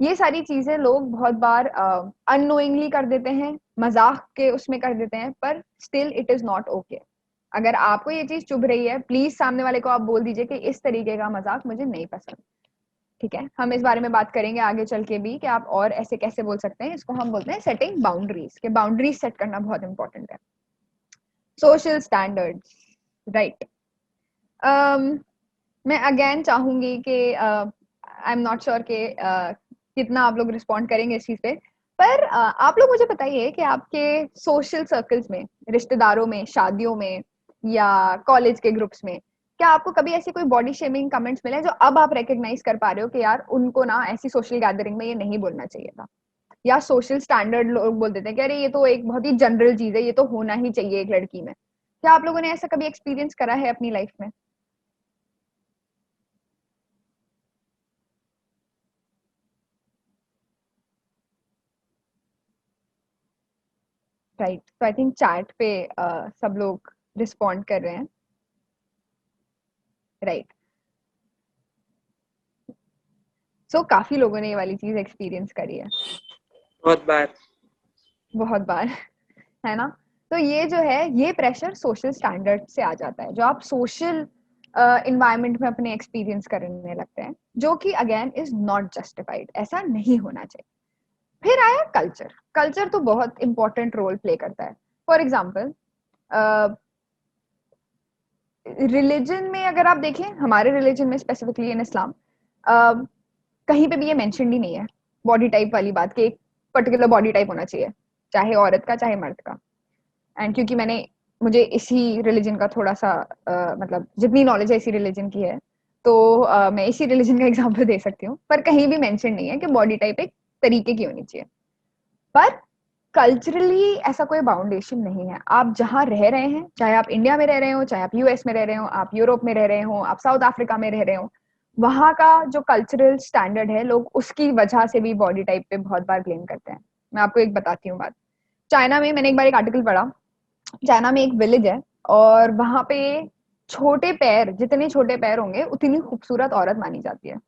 ये सारी चीजें लोग बहुत बार अननोइंगली कर देते हैं, मजाक के उसमें कर देते हैं, पर still it is not okay. अगर आपको ये चीज चुभ रही है, प्लीज सामने वाले को आप बोल दीजिए कि इस तरीके का मजाक मुझे नहीं पसंद, ठीक है। हम इस बारे में बात करेंगे आगे चल के भी कि आप और ऐसे कैसे बोल सकते हैं। इसको हम बोलते हैं सेटिंग बाउंड्रीज, के बाउंड्रीज सेट करना बहुत इंपॉर्टेंट है। Social standards, right. मैं अगेन चाहूंगी कि आई एम नॉट श्योर कि कितना आप लोग रिस्पॉन्ड करेंगे इस चीज पे, पर आप लोग मुझे बताइए कि आपके सोशल सर्कल्स में, रिश्तेदारों में, शादियों में, या कॉलेज के ग्रुप्स में, क्या आपको कभी ऐसी कोई बॉडी शेमिंग कमेंट्स मिले जो अब आप रिकग्नाइज कर पा रहे हो कि यार उनको ना ऐसी सोशल गैदरिंग में ये नहीं बोलना चाहिए था? या सोशल स्टैंडर्ड लोग बोल देते हैं कि अरे ये तो एक बहुत ही जनरल चीज है, ये तो होना ही चाहिए एक लड़की में। क्या आप लोगों ने ऐसा कभी एक्सपीरियंस करा है अपनी लाइफ में? राइट, तो आई थिंक चैट पे सब लोग रिस्पॉन्ड कर रहे हैं, राइट। सो काफी लोगों ने ये वाली चीज एक्सपीरियंस करी है, बहुत बार। बहुत बार, है ना। तो ये जो है, ये प्रेशर सोशल स्टैंडर्ड से आ जाता है, जो आप सोशल इन्वायरमेंट में अपने एक्सपीरियंस करने लगते हैं, जो कि अगेन इज नॉट जस्टिफाइड, ऐसा नहीं होना चाहिए। फिर आया कल्चर। कल्चर तो बहुत इंपॉर्टेंट रोल प्ले करता है। फॉर एग्जाम्पल, रिलीजन में अगर आप देखें, हमारे रिलीजन में स्पेसिफिकली इन इस्लाम, कहीं पे भी ये मेंशन ही नहीं है बॉडी टाइप वाली बात, कि एक पर्टिकुलर बॉडी टाइप होना चाहिए, चाहे औरत का चाहे मर्द का। एंड क्योंकि मुझे इसी रिलीजन का थोड़ा सा मतलब जितनी नॉलेज है इसी रिलीजन की है, तो मैं इसी रिलीजन का एग्जांपल दे सकती हूँ। पर कहीं भी मेंशन नहीं है कि बॉडी टाइप एक तरीके की होनी चाहिए। पर कल्चरली ऐसा कोई बाउंडेशन नहीं है। आप जहाँ रह रहे हैं, चाहे आप इंडिया में रह रहे हो, चाहे आप यूएस में रह रहे हो, आप यूरोप में रह रहे हो, आप साउथ अफ्रीका में रह रहे हो, वहाँ का जो कल्चरल स्टैंडर्ड है, लोग उसकी वजह से भी बॉडी टाइप पे बहुत बार ब्लेम करते हैं। मैं आपको एक बताती हूँ बात। चाइना में मैंने एक बार एक आर्टिकल पढ़ा। चाइना में एक विलेज है और वहां पे छोटे पैर, जितने छोटे पैर होंगे उतनी खूबसूरत औरत मानी जाती है।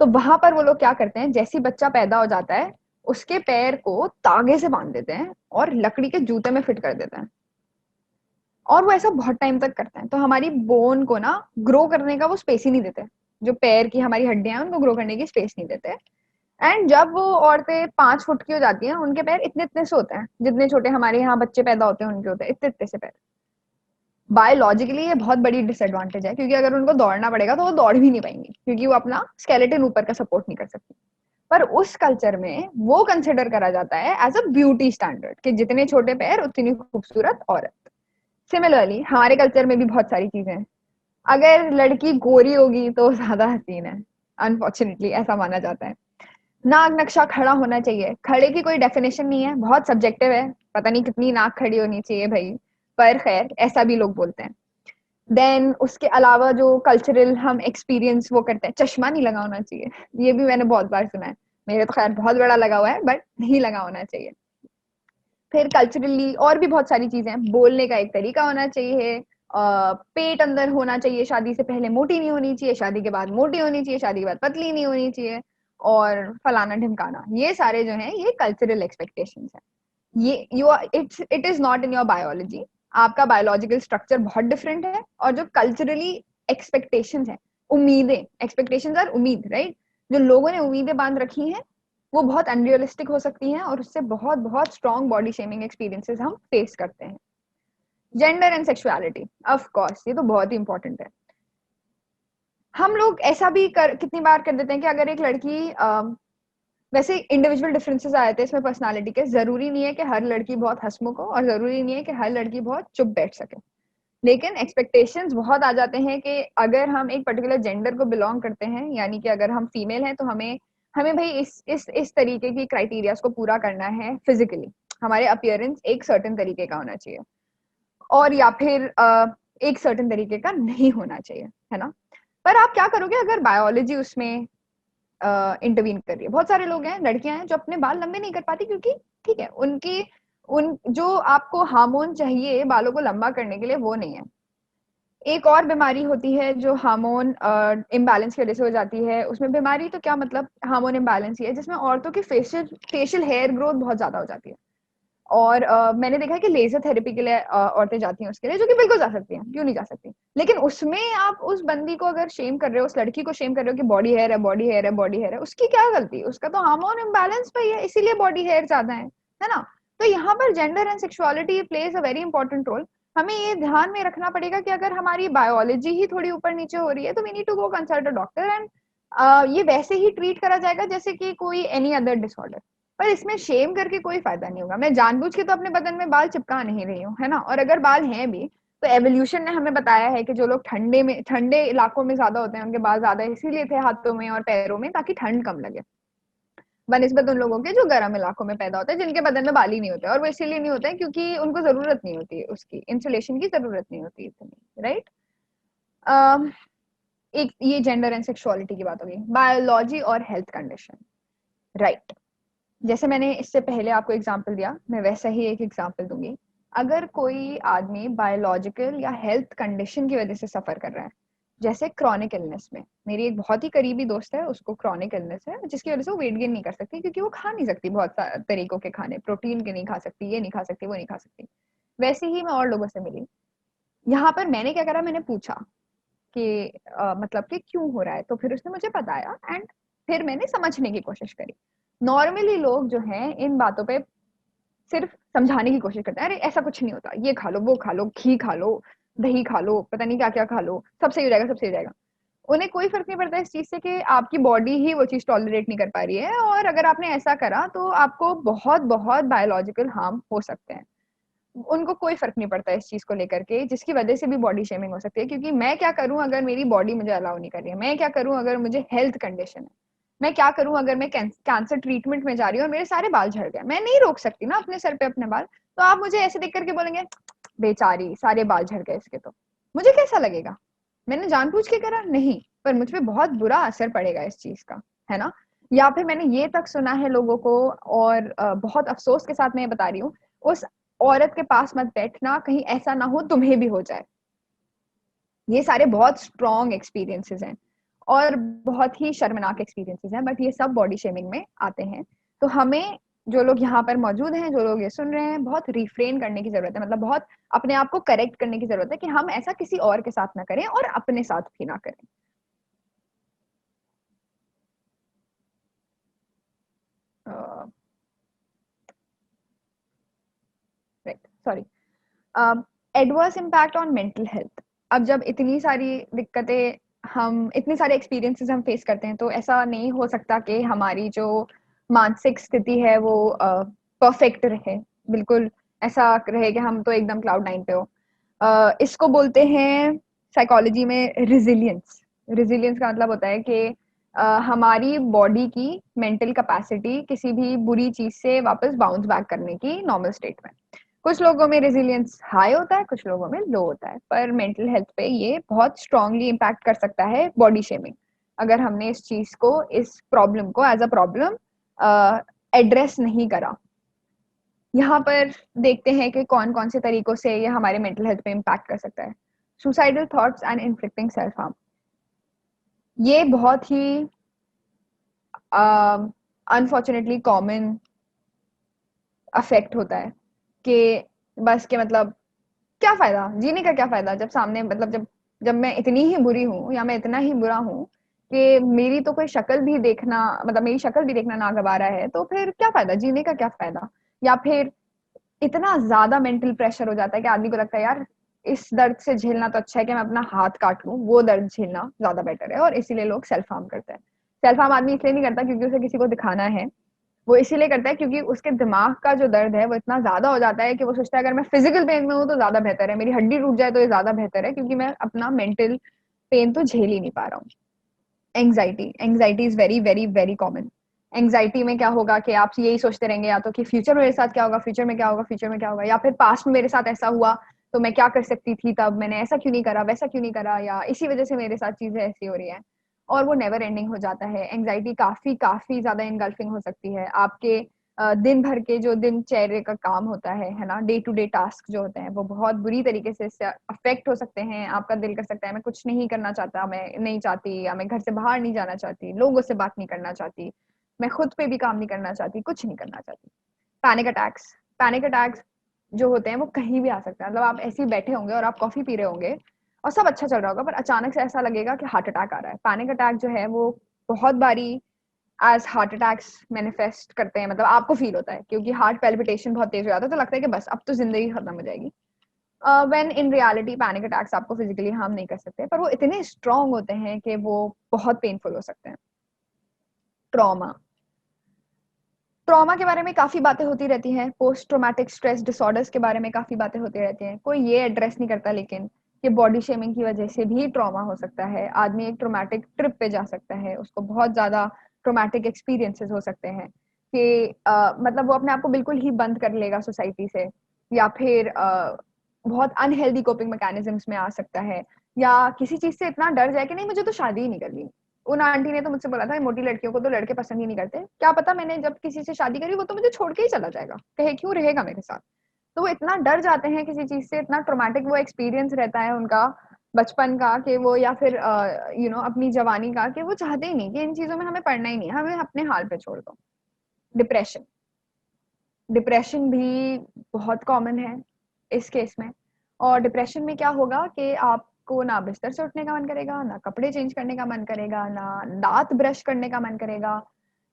तो वहां पर वो लोग क्या करते हैं, जैसी बच्चा पैदा हो जाता है उसके पैर को तागे से बांध देते हैं और लकड़ी के जूते में फिट कर देते हैं, और वो ऐसा बहुत टाइम तक करते हैं। तो हमारी बोन को ना ग्रो करने का वो स्पेस ही नहीं देते, जो पैर की हमारी हड्डियां हैं उनको ग्रो करने की स्पेस नहीं देते। एंड जब वो औरतें 5 फुट की हो जाती हैं, उनके पैर इतने इतने से होते हैं, जितने छोटे हमारे यहाँ बच्चे पैदा होते हैं उनके होते हैं इतने इतने से पैर। बायोलॉजिकली ये बहुत बड़ी डिसएडवांटेज है, क्योंकि अगर उनको दौड़ना पड़ेगा तो वो दौड़ भी नहीं पाएंगी, क्योंकि वो अपना स्केलेटन ऊपर का सपोर्ट नहीं कर सकती। पर उस कल्चर में वो कंसिडर करा जाता है एज अ ब्यूटी स्टैंडर्ड कि जितने छोटे पैर उतनी खूबसूरत औरत। सिमिलरली हमारे कल्चर में भी बहुत सारी चीजें हैं। अगर लड़की गोरी होगी तो ज्यादा हसीन है, अनफॉर्चुनेटली ऐसा माना जाता है। नाक नक्शा खड़ा होना चाहिए, खड़े की कोई डेफिनेशन नहीं है, बहुत सब्जेक्टिव है, पता नहीं कितनी नाक खड़ी होनी चाहिए भाई, पर खैर ऐसा भी लोग बोलते हैं। देन उसके अलावा जो कल्चरल हम एक्सपीरियंस वो करते हैं, चश्मा नहीं लगा होना चाहिए, ये भी मैंने बहुत बार सुना है। मेरे तो खैर बहुत बड़ा लगा हुआ है, बट नहीं लगा होना चाहिए। फिर कल्चरली और भी बहुत सारी चीजें हैं, बोलने का एक तरीका होना चाहिए, पेट अंदर होना चाहिए, शादी से पहले मोटी नहीं होनी चाहिए, शादी के बाद मोटी होनी चाहिए, शादी के बाद पतली नहीं होनी चाहिए, और फलाना ढिमकाना, ये सारे जो हैं ये कल्चरल एक्सपेक्टेशंस हैं। ये it is not in your biology, आपका बायोलॉजिकल स्ट्रक्चर बहुत डिफरेंट है, और जो कल्चरली एक्सपेक्टेशंस हैं, उम्मीदें, एक्सपेक्टेशंस आर उम्मीद, राइट, जो लोगों ने उम्मीदें बांध रखी हैं वो बहुत अनरियलिस्टिक हो सकती हैं, और उससे बहुत बहुत स्ट्रॉन्ग बॉडी शेमिंग एक्सपीरियंसेस हम फेस करते हैं। Gender and sexuality, of course ये तो बहुत ही इंपॉर्टेंट है। हम लोग ऐसा भी कितनी बार कर देते हैं कि अगर एक लड़की वैसे इंडिविजुअल डिफरेंसेस आए थे इसमें पर्सनालिटी के, जरूरी नहीं है कि हर लड़की बहुत हंसमुख हो, और जरूरी नहीं है कि हर लड़की बहुत चुप बैठ सके, लेकिन एक्सपेक्टेशंस बहुत आ जाते हैं कि अगर हम एक पर्टिकुलर जेंडर को बिलोंग करते हैं, यानी कि अगर हम फीमेल हैं तो हमें हमें भाई इस तरीके की क्राइटेरियाज को पूरा करना है। फिजिकली हमारे अपीयरेंस एक सर्टेन तरीके का होना चाहिए, और या फिर एक सर्टेन तरीके का नहीं होना चाहिए, है ना। पर आप क्या करोगे अगर बायोलॉजी उसमें इंटरवीन कर रही है। बहुत सारे लोग हैं, लड़कियां हैं जो अपने बाल लंबे नहीं कर पाती, क्योंकि ठीक है उनकी उन जो आपको हार्मोन चाहिए बालों को लंबा करने के लिए वो नहीं है। एक और बीमारी होती है जो हार्मोन इम्बैलेंस की वजह से हो जाती है, उसमें बीमारी तो क्या मतलब हार्मोन इम्बैलेंस ही है, जिसमें औरतों की फेशियल हेयर ग्रोथ बहुत ज्यादा हो जाती है। और मैंने देखा है कि लेजर थेरेपी के लिए औरतें जाती हैं उसके लिए, जो कि बिल्कुल जा सकती हैं, क्यों नहीं जा सकती, लेकिन उसमें आप उस बंदी को अगर शेम कर रहे हो, उस लड़की को शेम कर रहे हो कि बॉडी हेयर है, बॉडी हेयर है, बॉडी हेयर है, उसकी क्या गलती, उसका तो हार्मोन इम्बैलेंस पे ही है, इसीलिए बॉडी हेयर ज्यादा है ना। तो यहाँ पर gender and sexuality plays a very important role. हमें ये ध्यान में रखना पड़ेगा कि अगर हमारी बायोलॉजी ही थोड़ी ऊपर नीचे हो रही है तो we need to go consult a doctor, and ये वैसे ही ट्रीट करा जाएगा जैसे कि कोई एनी अदर डिसऑर्डर। पर इसमें शेम करके कोई फायदा नहीं होगा। मैं जानबूझ के तो अपने बदन में बाल चिपका नहीं रही हूँ, है ना। और अगर बाल हैं भी तो एवोल्यूशन ने हमें बताया है कि जो लोग ठंडे इलाकों में ज्यादा होते हैं उनके बाल ज्यादा इसीलिए थे हाथों में और पैरों में, ताकि ठंड कम लगे, बनिस्बत उन लोगों के जो गर्म इलाकों में पैदा होते हैं, जिनके बदन में बाल ही नहीं होते। और वो इसीलिए नहीं होते हैं क्योंकि उनको जरूरत नहीं होती है, उसकी इंसुलेशन की जरूरत नहीं होती इतनी, राइट। एक ये जेंडर एंड सेक्सुअलिटी की बात होगी। बायोलॉजी और हेल्थ कंडीशन, राइट। जैसे मैंने इससे पहले आपको एग्जाम्पल दिया, मैं वैसा ही एक एग्जाम्पल दूंगी। अगर कोई आदमी बायोलॉजिकल या हेल्थ कंडीशन की वजह से सफर कर रहा है, जैसे क्रॉनिक इलनेस में, मेरी एक बहुत ही करीबी दोस्त है, उसको क्रॉनिक इलनेस है जिसकी वजह से वो वेट गेन नहीं कर सकती, क्योंकि वो खा नहीं सकती बहुत तरीकों के खाने, प्रोटीन के नहीं खा सकती, ये नहीं खा सकती, वो नहीं खा सकती। वैसे ही मैं और लोगों से मिली, यहाँ पर मैंने क्या करा, मैंने पूछा कि मतलब कि क्यों हो रहा है, तो फिर उसने मुझे बताया, एंड फिर मैंने समझने की कोशिश करी। नॉर्मली लोग जो हैं इन बातों पे सिर्फ समझाने की कोशिश करते हैं, अरे ऐसा कुछ नहीं होता, ये खा लो, वो खा लो, घी खा लो, दही खा लो, पता नहीं क्या क्या खा लो, सब सही हो जाएगा, सब सही हो जाएगा। उन्हें कोई फर्क नहीं पड़ता इस चीज से कि आपकी बॉडी ही वो चीज टॉलरेट नहीं कर पा रही है, और अगर आपने ऐसा करा तो आपको बहुत बहुत बायोलॉजिकल हार्म हो सकते हैं। उनको कोई फर्क नहीं पड़ता इस चीज को लेकर के, जिसकी वजह से भी बॉडी शेमिंग हो सकती है। क्योंकि मैं क्या करूं अगर मेरी बॉडी मुझे अलाउ नहीं कर रही है, मैं क्या करूं अगर मुझे हेल्थ कंडीशन है, मैं क्या करूं अगर मैं कैंसर ट्रीटमेंट में जा रही हूँ और मेरे सारे बाल झड़ गए, मैं नहीं रोक सकती ना अपने सर पे अपने बाल। तो आप मुझे ऐसे देख करके बोलेंगे बेचारी सारे बाल झड़ गए इसके, तो मुझे कैसा लगेगा? मैंने जानबूझ के करा नहीं, पर मुझ पे बहुत बुरा असर पड़ेगा इस चीज का, है ना। या फिर मैंने ये तक सुना है लोगों को, और बहुत अफसोस के साथ मैं बता रही हूँ, उस औरत के पास मत बैठना, कहीं ऐसा ना हो तुम्हें भी हो जाए। ये सारे बहुत स्ट्रॉन्ग एक्सपीरियंसेस हैं और बहुत ही शर्मनाक एक्सपीरियंसेस हैं, बट ये सब बॉडी शेमिंग में आते हैं। तो हमें, जो लोग यहाँ पर मौजूद हैं, जो लोग ये सुन रहे हैं, बहुत रिफ्रेन करने की जरूरत है, मतलब बहुत अपने आप को करेक्ट करने की जरूरत है कि हम ऐसा किसी और के साथ ना करें और अपने साथ भी ना करें। Sorry. Adverse impact on mental health. अब जब इतनी सारी दिक्कतें हम इतने सारे एक्सपीरियंसेस हम फेस करते हैं, तो ऐसा नहीं हो सकता कि हमारी जो मानसिक स्थिति है वो परफेक्ट रहे, बिल्कुल ऐसा रहे कि हम तो एकदम क्लाउड नाइन पे हो। इसको बोलते हैं साइकोलॉजी में रिजिलियंस। रिजिलियंस का मतलब होता है कि हमारी बॉडी की मेंटल कैपेसिटी किसी भी बुरी चीज से वापस बाउंस बैक करने की नॉर्मल स्टेट में। कुछ लोगों में रेजिलियंस हाई होता है, कुछ लोगों में लो होता है, पर मेंटल हेल्थ पे ये बहुत स्ट्रांगली इम्पैक्ट कर सकता है बॉडी शेमिंग, अगर हमने इस चीज को, इस प्रॉब्लम को एज अ प्रॉब्लम एड्रेस नहीं करा। यहाँ पर देखते हैं कि कौन कौन से तरीकों से ये हमारे मेंटल हेल्थ पे इम्पैक्ट कर सकता है। Suicidal thoughts and inflicting self harm, ये बहुत ही अनफॉर्चुनेटली कॉमन अफेक्ट होता है कि बस के मतलब क्या फायदा जीने का, क्या फायदा जब सामने मतलब जब जब मैं इतनी ही बुरी हूँ या मैं इतना ही बुरा हूँ कि मेरी तो कोई शक्ल भी देखना, मतलब मेरी शक्ल भी देखना नागवारा है, तो फिर क्या फायदा जीने का, क्या फायदा। या फिर इतना ज्यादा मेंटल प्रेशर हो जाता है कि आदमी को लगता है यार इस दर्द से झेलना तो अच्छा है कि मैं अपना हाथ काट लूं, वो दर्द झेलना ज्यादा बेटर है, और इसीलिए लोग सेल्फ हार्म करते हैं। सेल्फ हार्म आदमी इसलिए नहीं करता क्योंकि उसे किसी को दिखाना है, वो इसीलिए करता है क्योंकि उसके दिमाग का जो दर्द है वो इतना ज्यादा हो जाता है कि वो सोचता है अगर मैं फिजिकल पेन में हूँ तो ज्यादा बेहतर है, मेरी हड्डी टूट जाए तो ये ज्यादा बेहतर है, क्योंकि मैं अपना मेंटल पेन तो झेल ही नहीं पा रहा हूँ। Anxiety, anxiety is very very very common. Anxiety में क्या होगा कि आप यही सोचते रहेंगे या तो कि फ्यूचर में मेरे साथ क्या होगा, फ्यूचर में क्या होगा, फ्यूचर में क्या होगा, या फिर पास्ट में मेरे साथ ऐसा हुआ तो मैं क्या कर सकती थी तब, मैंने ऐसा क्यों नहीं करा, वैसा क्यों नहीं करा, या इसी वजह से मेरे साथ चीजें ऐसी हो रही हैं, और वो नेवर एंडिंग हो जाता है। एंग्जाइटी काफी काफी ज्यादा इनगल्फिंग हो सकती है। आपके दिन भर के जो दिनचर्या का काम होता है ना, डे टू डे टास्क जो होते हैं, वो बहुत बुरी तरीके से इससे अफेक्ट हो सकते हैं। आपका दिल कर सकता है मैं कुछ नहीं करना चाहता, मैं नहीं चाहती, या मैं घर से बाहर नहीं जाना चाहती, लोगों से बात नहीं करना चाहती, मैं खुद पे भी काम नहीं करना चाहती, कुछ नहीं करना चाहती। पैनिक अटैक्स, पैनिक अटैक्स जो होते हैं वो कहीं भी आ सकता है। मतलब आप ऐसे ही बैठे होंगे और आप कॉफी पी रहे होंगे और सब अच्छा चल रहा होगा, पर अचानक से ऐसा लगेगा कि हार्ट अटैक आ रहा है। पैनिक अटैक जो है वो बहुत बारी एज हार्ट अटैक्स मैनिफेस्ट करते हैं, मतलब आपको फील होता है क्योंकि हार्ट पैल्पिटेशन बहुत तेज हो जाता है, तो लगता है कि बस अब तो जिंदगी खत्म हो जाएगी। When in reality panic attacks आपको फिजिकली हार्म नहीं कर सकते, पर वो इतने स्ट्रॉन्ग होते हैं कि वो बहुत पेनफुल हो सकते हैं। ट्रॉमा, ट्रॉमा के बारे में काफी बातें होती रहती हैं, पोस्ट ट्रोमैटिक स्ट्रेस डिसऑर्डर्स के बारे में काफी बातें होती रहती हैं, कोई ये एड्रेस नहीं करता लेकिन कि बॉडी शेमिंग की वजह से भी ट्रॉमा हो सकता है। आदमी एक ट्रोमैटिक ट्रिप पे जा सकता है, उसको बहुत ज्यादा ट्रोमैटिक एक्सपीरियंसेस हो सकते हैं कि मतलब वो अपने आप को बिल्कुल ही बंद कर लेगा सोसाइटी से, या फिर बहुत अनहेल्दी कोपिंग मैकेनिज्म्स में आ सकता है, या किसी चीज से इतना डर जाए कि नहीं मुझे तो शादी ही नहीं करनी। उन आंटी ने तो मुझसे बोला था मोटी लड़कियों को तो लड़के पसंद ही नहीं करते, क्या पता मैंने जब किसी से शादी करी वो तो मुझे छोड़ के ही चला जाएगा, कहे क्यों रहेगा मेरे साथ। तो वो इतना डर जाते हैं किसी चीज से, इतना ट्रोमैटिक वो एक्सपीरियंस रहता है उनका बचपन का कि वो, या फिर अपनी जवानी का, कि वो चाहते ही नहीं कि इन चीजों में हमें पढ़ना ही नहीं है, हमें अपने हाल पे छोड़ दो। डिप्रेशन, डिप्रेशन भी बहुत कॉमन है इस केस में। और डिप्रेशन में क्या होगा कि आपको ना बिस्तर से उठने का मन करेगा, ना कपड़े चेंज करने का मन करेगा, ना दांत ब्रश करने का मन करेगा।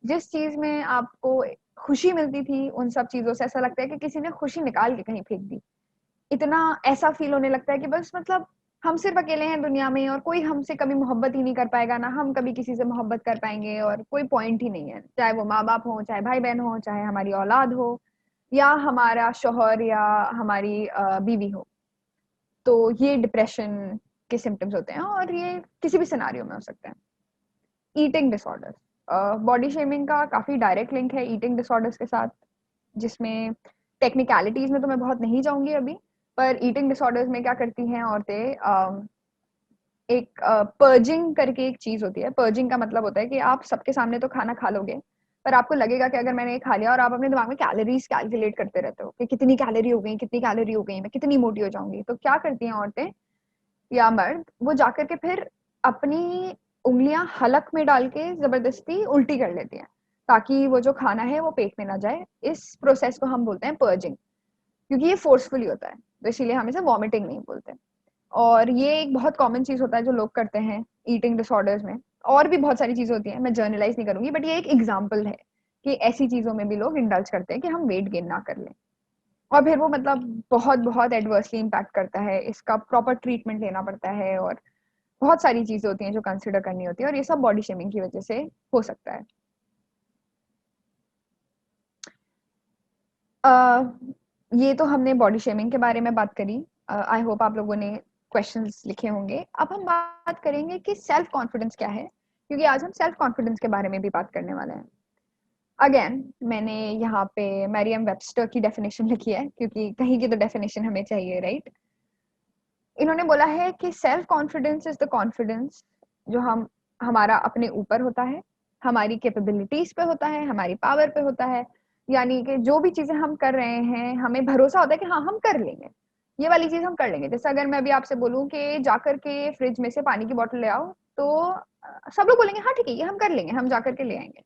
जिस चीज में आपको खुशी मिलती थी उन सब चीजों से ऐसा लगता है कि किसी ने खुशी निकाल के कहीं फेंक दी। इतना ऐसा फील होने लगता है कि बस मतलब हम सिर्फ अकेले हैं दुनिया में और कोई हमसे कभी मोहब्बत ही नहीं कर पाएगा, ना हम कभी किसी से मोहब्बत कर पाएंगे, और कोई पॉइंट ही नहीं है, चाहे वो माँ बाप हो, चाहे भाई बहन हो, चाहे हमारी औलाद हो, या हमारा शौहर, या हमारी बीवी हो। तो ये डिप्रेशन के सिम्टम्स होते हैं और ये किसी भी सिनारियो में हो सकते हैं। ईटिंग डिसऑर्डर्स, बॉडी शेमिंग का काफी डायरेक्ट लिंक है ईटिंग डिसऑर्डर्स के साथ, जिसमें टेक्निकलिटीज में तो मैं बहुत नहीं जाऊंगी अभी, पर ईटिंग डिसऑर्डर्स में क्या करती हैं औरतें, एक पर्जिंग करके एक चीज होती है। पर्जिंग का मतलब होता है कि आप सबके सामने तो खाना खा लोगे, पर आपको लगेगा कि अगर मैंने ये खा लिया, और आप अपने दिमाग में कैलोरीज कैलकुलेट करते रहते हो कि कितनी कैलोरी हो गई, कितनी कैलोरी हो गई, मैं कितनी मोटी हो जाऊंगी। तो क्या करती हैं औरतें या मर्द, वो जाकर के फिर अपनी उंगलियां हलक में डाल के जबरदस्ती उल्टी कर लेती हैं ताकि वो जो खाना है वो पेट में ना जाए। इस प्रोसेस को हम बोलते हैं पर्जिंग, क्योंकि ये फोर्सफुली होता है, तो इसीलिए हम इसे वॉमिटिंग नहीं बोलते। और ये एक बहुत कॉमन चीज होता है जो लोग करते हैं ईटिंग डिसऑर्डर्स में। और भी बहुत सारी चीजें होती हैं, मैं जर्नलाइज नहीं करूंगी, बट ये एक एग्जाम्पल है कि ऐसी चीजों में भी लोग इंडल्ज करते हैं कि हम वेट गेन ना कर लें। और फिर वो मतलब बहुत बहुत एडवर्सली इम्पैक्ट करता है, इसका प्रॉपर ट्रीटमेंट लेना पड़ता है, और बहुत सारी चीजें होती हैं जो कंसिडर करनी होती है, और ये सब बॉडी शेमिंग की वजह से हो सकता है। ये तो हमने बॉडी शेमिंग के बारे में बात करी। आई होप आप लोगों ने क्वेश्चंस लिखे होंगे। अब हम बात करेंगे कि सेल्फ कॉन्फिडेंस क्या है, क्योंकि आज हम सेल्फ कॉन्फिडेंस के बारे में भी बात करने वाले हैं। अगेन मैंने यहाँ पे मैरियम वेबस्टर की डेफिनेशन लिखी है, क्योंकि कहीं की तो डेफिनेशन हमें चाहिए, राइट। इन्होंने बोला है कि self confidence is the confidence जो हमारा अपने ऊपर होता है, हमारी कैपेबिलिटीज पे होता है, हमारी पावर पे होता है। यानी कि जो भी चीजें हम कर रहे हैं हमें भरोसा होता है कि हाँ हम कर लेंगे, ये वाली चीज हम कर लेंगे। जैसे अगर मैं अभी आपसे बोलूं कि जाकर के फ्रिज में से पानी की बोतल ले आओ, तो सब लोग बोलेंगे हाँ ठीक है ये हम कर लेंगे, हम जाकर के ले आएंगे।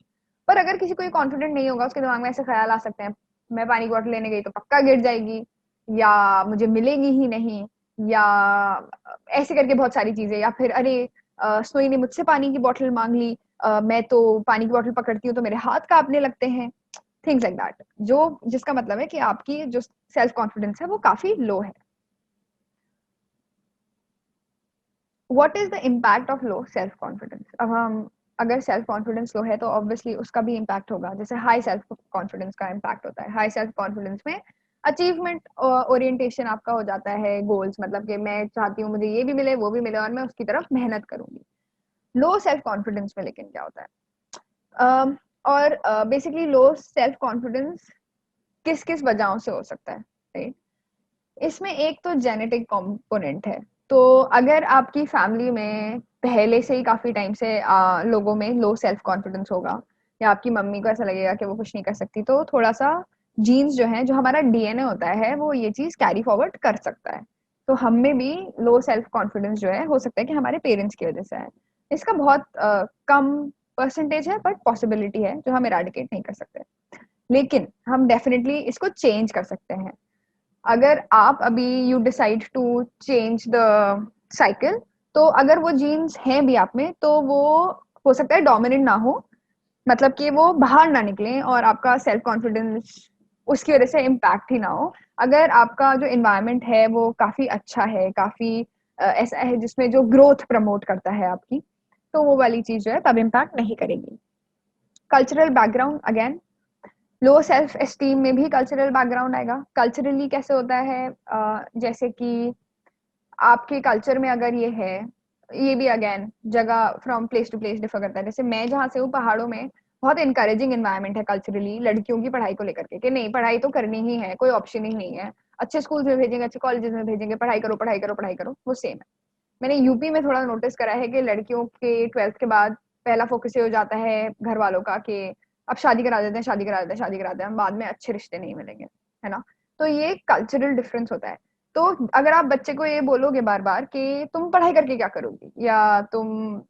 पर अगर किसी को ये कॉन्फिडेंट नहीं होगा, उसके दिमाग में ऐसे ख्याल आ सकते हैं, मैं पानी की बोतल लेने गई तो पक्का गिर जाएगी, या मुझे मिलेगी ही नहीं, या ऐसे करके बहुत सारी चीजें, या फिर अरे सोई ने मुझसे पानी की बोतल मांग ली, मैं तो पानी की बोतल पकड़ती हूँ तो मेरे हाथ कांपने लगते हैं, थिंग्स लाइक दैट। जो जिसका मतलब है कि आपकी जो सेल्फ कॉन्फिडेंस है वो काफी लो है। What is the impact of low self confidence? अब हम अगर सेल्फ कॉन्फिडेंस लो है तो ऑब्वियसली उसका भी इम्पैक्ट होगा। जैसे हाई सेल्फ कॉन्फिडेंस का इम्पैक्ट होता है, हाई सेल्फ कॉन्फिडेंस में अचीवमेंट ओरिएंटेशन आपका हो जाता है, गोल्स, मतलब कि मैं चाहती हूँ मुझे ये भी मिले वो भी मिले और मैं उसकी तरफ मेहनत करूंगी। लो सेल्फ कॉन्फिडेंस में लेकिन क्या होता है, और बेसिकली लो सेल्फ कॉन्फिडेंस किस किस वजहों से हो सकता है, राइट। इसमें एक तो जेनेटिक कंपोनेंट है। तो अगर आपकी फैमिली में पहले से ही काफी टाइम से लोगों में लो सेल्फ कॉन्फिडेंस होगा, या आपकी मम्मी को ऐसा लगेगा कि वो कुछ नहीं कर सकती, तो थोड़ा सा जीन्स जो है, जो हमारा डीएनए होता है, वो ये चीज कैरी फॉरवर्ड कर सकता है। तो हम में भी लो सेल्फ कॉन्फिडेंस जो है हो सकता है कि हमारे पेरेंट्स की वजह से है। इसका बहुत कम परसेंटेज है, बट पॉसिबिलिटी है जो हम इराडिकेट नहीं कर सकते। लेकिन हम डेफिनेटली इसको चेंज कर सकते हैं। अगर आप अभी you decide to change the cycle, तो अगर वो जीन्स हैं भी आप में, तो वो हो सकता है डोमिनेंट ना हो, मतलब कि वो बाहर ना निकले और आपका सेल्फ कॉन्फिडेंस उसकी वजह से इम्पैक्ट ही ना हो। अगर आपका जो इन्वायरमेंट है वो काफी अच्छा है, काफी ऐसा है जिसमें जो ग्रोथ प्रमोट करता है आपकी, तो वो वाली चीज जो है तब इम्पैक्ट नहीं करेगी। Cultural background, again low self esteem में भी कल्चरल बैकग्राउंड आएगा। कल्चरली कैसे होता है, जैसे कि आपके कल्चर में अगर ये है, ये भी अगेन जगह from place to place differ करता है। जैसे मैं जहाँ से हूँ पहाड़ों में बहुत इनकरेजिंग एनवायरनमेंट है कल्चरली लड़कियों की पढ़ाई को लेकर के, कि नहीं पढ़ाई तो करनी ही है, कोई ऑप्शन ही नहीं है, अच्छे स्कूल में भेजेंगे, अच्छे कॉलेजेस में भेजेंगे, पढ़ाई करो पढ़ाई करो पढ़ाई करो, वो सेम है। मैंने यूपी में थोड़ा नोटिस करा है कि लड़कियों के 12th के बाद पहला फोकस ये हो जाता है घर वालों का कि अब शादी करा देते हैं, शादी करा देते हैं, शादी करा देते हैं, बाद में अच्छे रिश्ते नहीं मिलेंगे, है ना। तो ये कल्चरल डिफरेंस होता है। तो अगर आप बच्चे को ये बोलोगे बार बार कि तुम पढ़ाई करके क्या करोगी, या तुम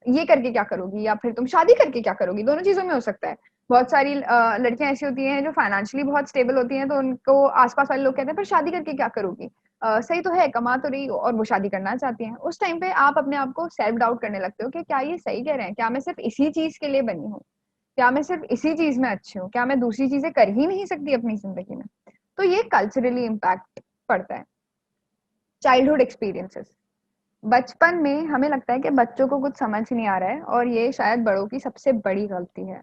ये करके क्या करोगी, या फिर तुम शादी करके क्या करोगी, दोनों चीजों में हो सकता है। बहुत सारी लड़कियां ऐसी होती हैं जो फाइनेंशियली बहुत स्टेबल होती हैं, तो उनको आसपास वाले लोग कहते हैं पर शादी करके क्या करोगी, सही तो है कमा तो रही हो, और वो शादी करना चाहती हैं। उस टाइम पे आप अपने आप को सेल्फ डाउट करने लगते हो कि क्या ये सही कह रहे हैं, क्या मैं सिर्फ इसी चीज के लिए बनी हूँ, क्या मैं सिर्फ इसी चीज में अच्छी हूँ, क्या मैं दूसरी चीजें कर ही नहीं सकती अपनी जिंदगी में। तो ये कल्चरली इम्पैक्ट पड़ता है। चाइल्डहुड एक्सपीरियंसेस, बचपन में हमें लगता है कि बच्चों को कुछ समझ नहीं आ रहा है, और ये शायद बड़ों की सबसे बड़ी गलती है।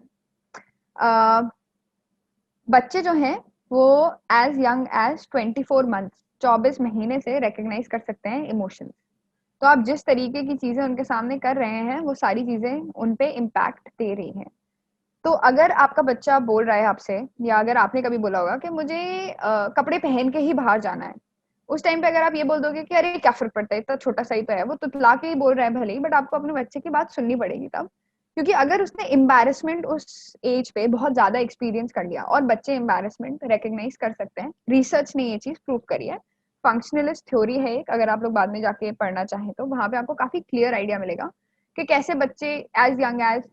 बच्चे जो हैं वो एज यंग एज 24 मंथ, 24 महीने से रिकग्नाइज कर सकते हैं इमोशंस। तो आप जिस तरीके की चीजें उनके सामने कर रहे हैं वो सारी चीजें उन पे इम्पैक्ट दे रही हैं। तो अगर आपका बच्चा बोल रहा है आपसे, या अगर आपने कभी बोला होगा कि मुझे कपड़े पहन के ही बाहर जाना है, उस टाइम पे अगर आप ये बोल दोगे कि अरे क्या फर्क पड़ता है, इतना छोटा सा ही तो है, वो तुतला के ही बोल रहा है भले ही, बट आपको अपने बच्चे की बात सुननी पड़ेगी तब। क्योंकि अगर उसने एम्बैरेसमेंट उस एज पे बहुत ज्यादा एक्सपीरियंस कर लिया, और बच्चे एम्बैरेसमेंट रिकग्नाइज कर सकते हैं, रिसर्च ने ये चीज प्रूव करी है। फंक्शनलिस्ट थ्योरी है एक, अगर आप लोग बाद में जाके पढ़ना चाहें तो वहां पे आपको काफी क्लियर आइडिया मिलेगा कि कैसे बच्चे एज यंग एज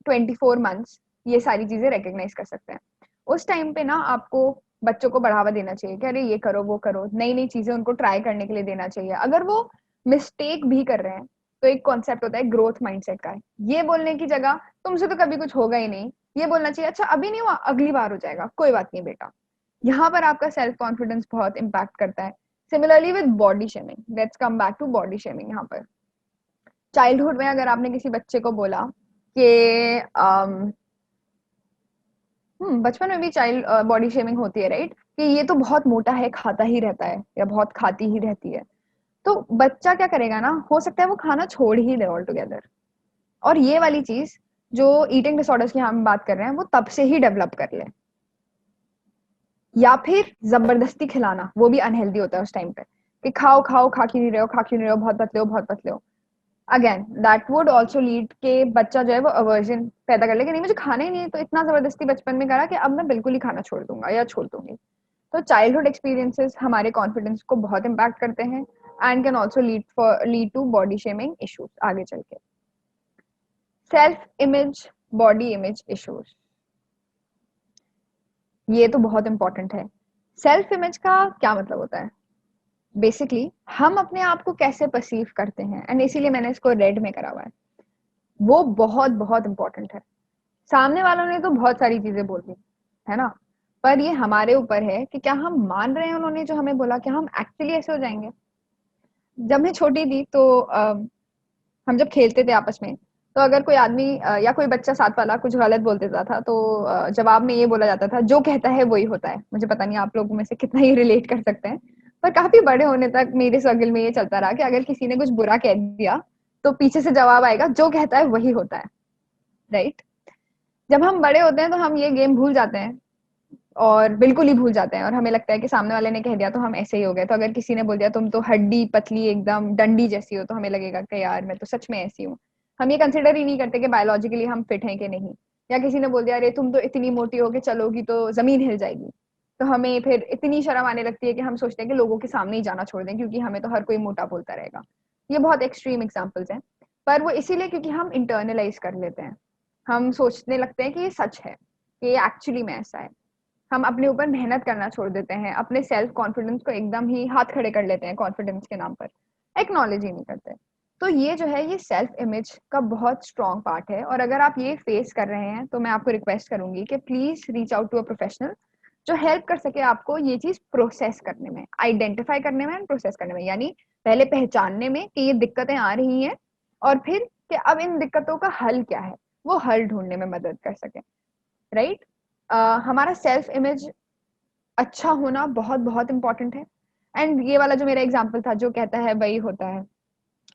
24 मंथ्स ये सारी चीजें रिकग्नाइज कर सकते हैं। उस टाइम पे ना आपको बच्चों को बढ़ावा देना चाहिए कि अरे ये करो वो करो, नई नई चीजें उनको ट्राई करने के लिए देना चाहिए। अगर वो मिस्टेक भी कर रहे हैं तो एक कॉन्सेप्ट होता है ग्रोथ माइंडसेट का, ये बोलने की जगह तुमसे तो कभी कुछ होगा ही नहीं, ये बोलना चाहिए अच्छा अभी नहीं हुआ अगली बार हो जाएगा, कोई बात नहीं बेटा। यहाँ पर आपका सेल्फ कॉन्फिडेंस बहुत इम्पैक्ट करता है। Similarly with body shaming, let's come back to body shaming. यहाँ पर चाइल्डहुड में अगर आपने किसी बच्चे को बोला कि बचपन में भी चाइल्ड बॉडी शेमिंग होती है, राइट, कि ये तो बहुत मोटा है, खाता ही रहता है या बहुत खाती ही रहती है, तो बच्चा क्या करेगा ना, हो सकता है वो खाना छोड़ ही दे ऑल टुगेदर। और ये वाली चीज जो ईटिंग डिसऑर्डर्स की हम बात कर रहे हैं वो तब से ही डेवलप कर ले, या फिर जबरदस्ती खिलाना, वो भी अनहेल्दी होता है उस टाइम पे, कि खाओ खाओ, खा क्यों नहीं रहे हो, खा क्यों नहीं रहे हो, बहुत पतले हो, बहुत पतले हो। Again that would also lead के बच्चा जो है वो अवर्जन पैदा कर ले कि नहीं मुझे खाना ही नहीं है, तो इतना जबरदस्ती बचपन में करा कि अब मैं बिल्कुल ही खाना छोड़ दूंगा या छोड़ दूंगी। तो चाइल्डहुड एक्सपीरियंसेस हमारे कॉन्फिडेंस को बहुत इम्पैक्ट करते हैं and can also lead to body shaming issues आगे चल के। Self image, body image issues, ये तो बहुत इंपॉर्टेंट है। सेल्फ इमेज का क्या मतलब होता है? बेसिकली हम अपने आप को कैसे परसीव करते हैं, एंड इसीलिए मैंने इसको रेड में करा हुआ है, वो बहुत बहुत इंपॉर्टेंट है। सामने वालों ने तो बहुत सारी चीजें बोल दी है ना, पर ये हमारे ऊपर है कि क्या हम मान रहे हैं उन्होंने जो हमें बोला, क्या हम एक्चुअली ऐसे हो जाएंगे। जब मैं छोटी थी तो हम जब खेलते थे आपस में, तो अगर कोई आदमी या कोई बच्चा साथ वाला कुछ गलत बोल देता था तो जवाब में ये बोला जाता था, जो कहता है वही होता है। मुझे पता नहीं आप लोगों में से कितना ही रिलेट कर सकते हैं, पर काफी बड़े होने तक मेरे सर्कल में ये चलता रहा कि अगर किसी ने कुछ बुरा कह दिया तो पीछे से जवाब आएगा, जो कहता है वही होता है, राइट। जब हम बड़े होते हैं तो हम ये गेम भूल जाते हैं, और बिल्कुल ही भूल जाते हैं, और हमें लगता है कि सामने वाले ने कह दिया तो हम ऐसे ही हो गए। तो अगर किसी ने बोल दिया तुम तो हड्डी पतली एकदम डंडी जैसी हो, तो हमें लगेगा कि यार मैं तो सच में ऐसी हूँ। हम ये कंसिडर ही नहीं करते कि बायोलॉजिकली हम फिट हैं कि नहीं। या किसी ने बोल दिया अरे तुम तो इतनी मोटी हो के चलोगी तो जमीन हिल जाएगी, तो हमें फिर इतनी शर्म आने लगती है कि हम सोचते हैं कि लोगों के सामने ही जाना छोड़ दें, क्योंकि हमें तो हर कोई मोटा बोलता रहेगा। ये बहुत एक्सट्रीम एग्जाम्पल्स हैं, पर वो इसीलिए क्योंकि हम इंटरनलाइज कर लेते हैं। हम सोचने लगते हैं कि ये सच है, कि ये एक्चुअली में ऐसा है। हम अपने ऊपर मेहनत करना छोड़ देते हैं, अपने सेल्फ कॉन्फिडेंस को एकदम ही हाथ खड़े कर लेते हैं कॉन्फिडेंस के नाम पर, एक्नॉलेज ही नहीं करते। तो ये जो है ये सेल्फ इमेज का बहुत स्ट्रॉन्ग पार्ट है, और अगर आप ये फेस कर रहे हैं तो मैं आपको रिक्वेस्ट करूंगी कि please reach out to a professional जो हेल्प कर सके आपको ये चीज प्रोसेस करने में, आइडेंटिफाई करने में एंड प्रोसेस करने में, यानी पहले पहचानने में कि ये दिक्कतें आ रही हैं, और फिर कि अब इन दिक्कतों का हल क्या है, वो हल ढूंढने में मदद कर सके, राइट। हमारा सेल्फ इमेज अच्छा होना बहुत बहुत इंपॉर्टेंट है। एंड ये वाला जो मेरा एग्जांपल था, जो कहता है वही होता है,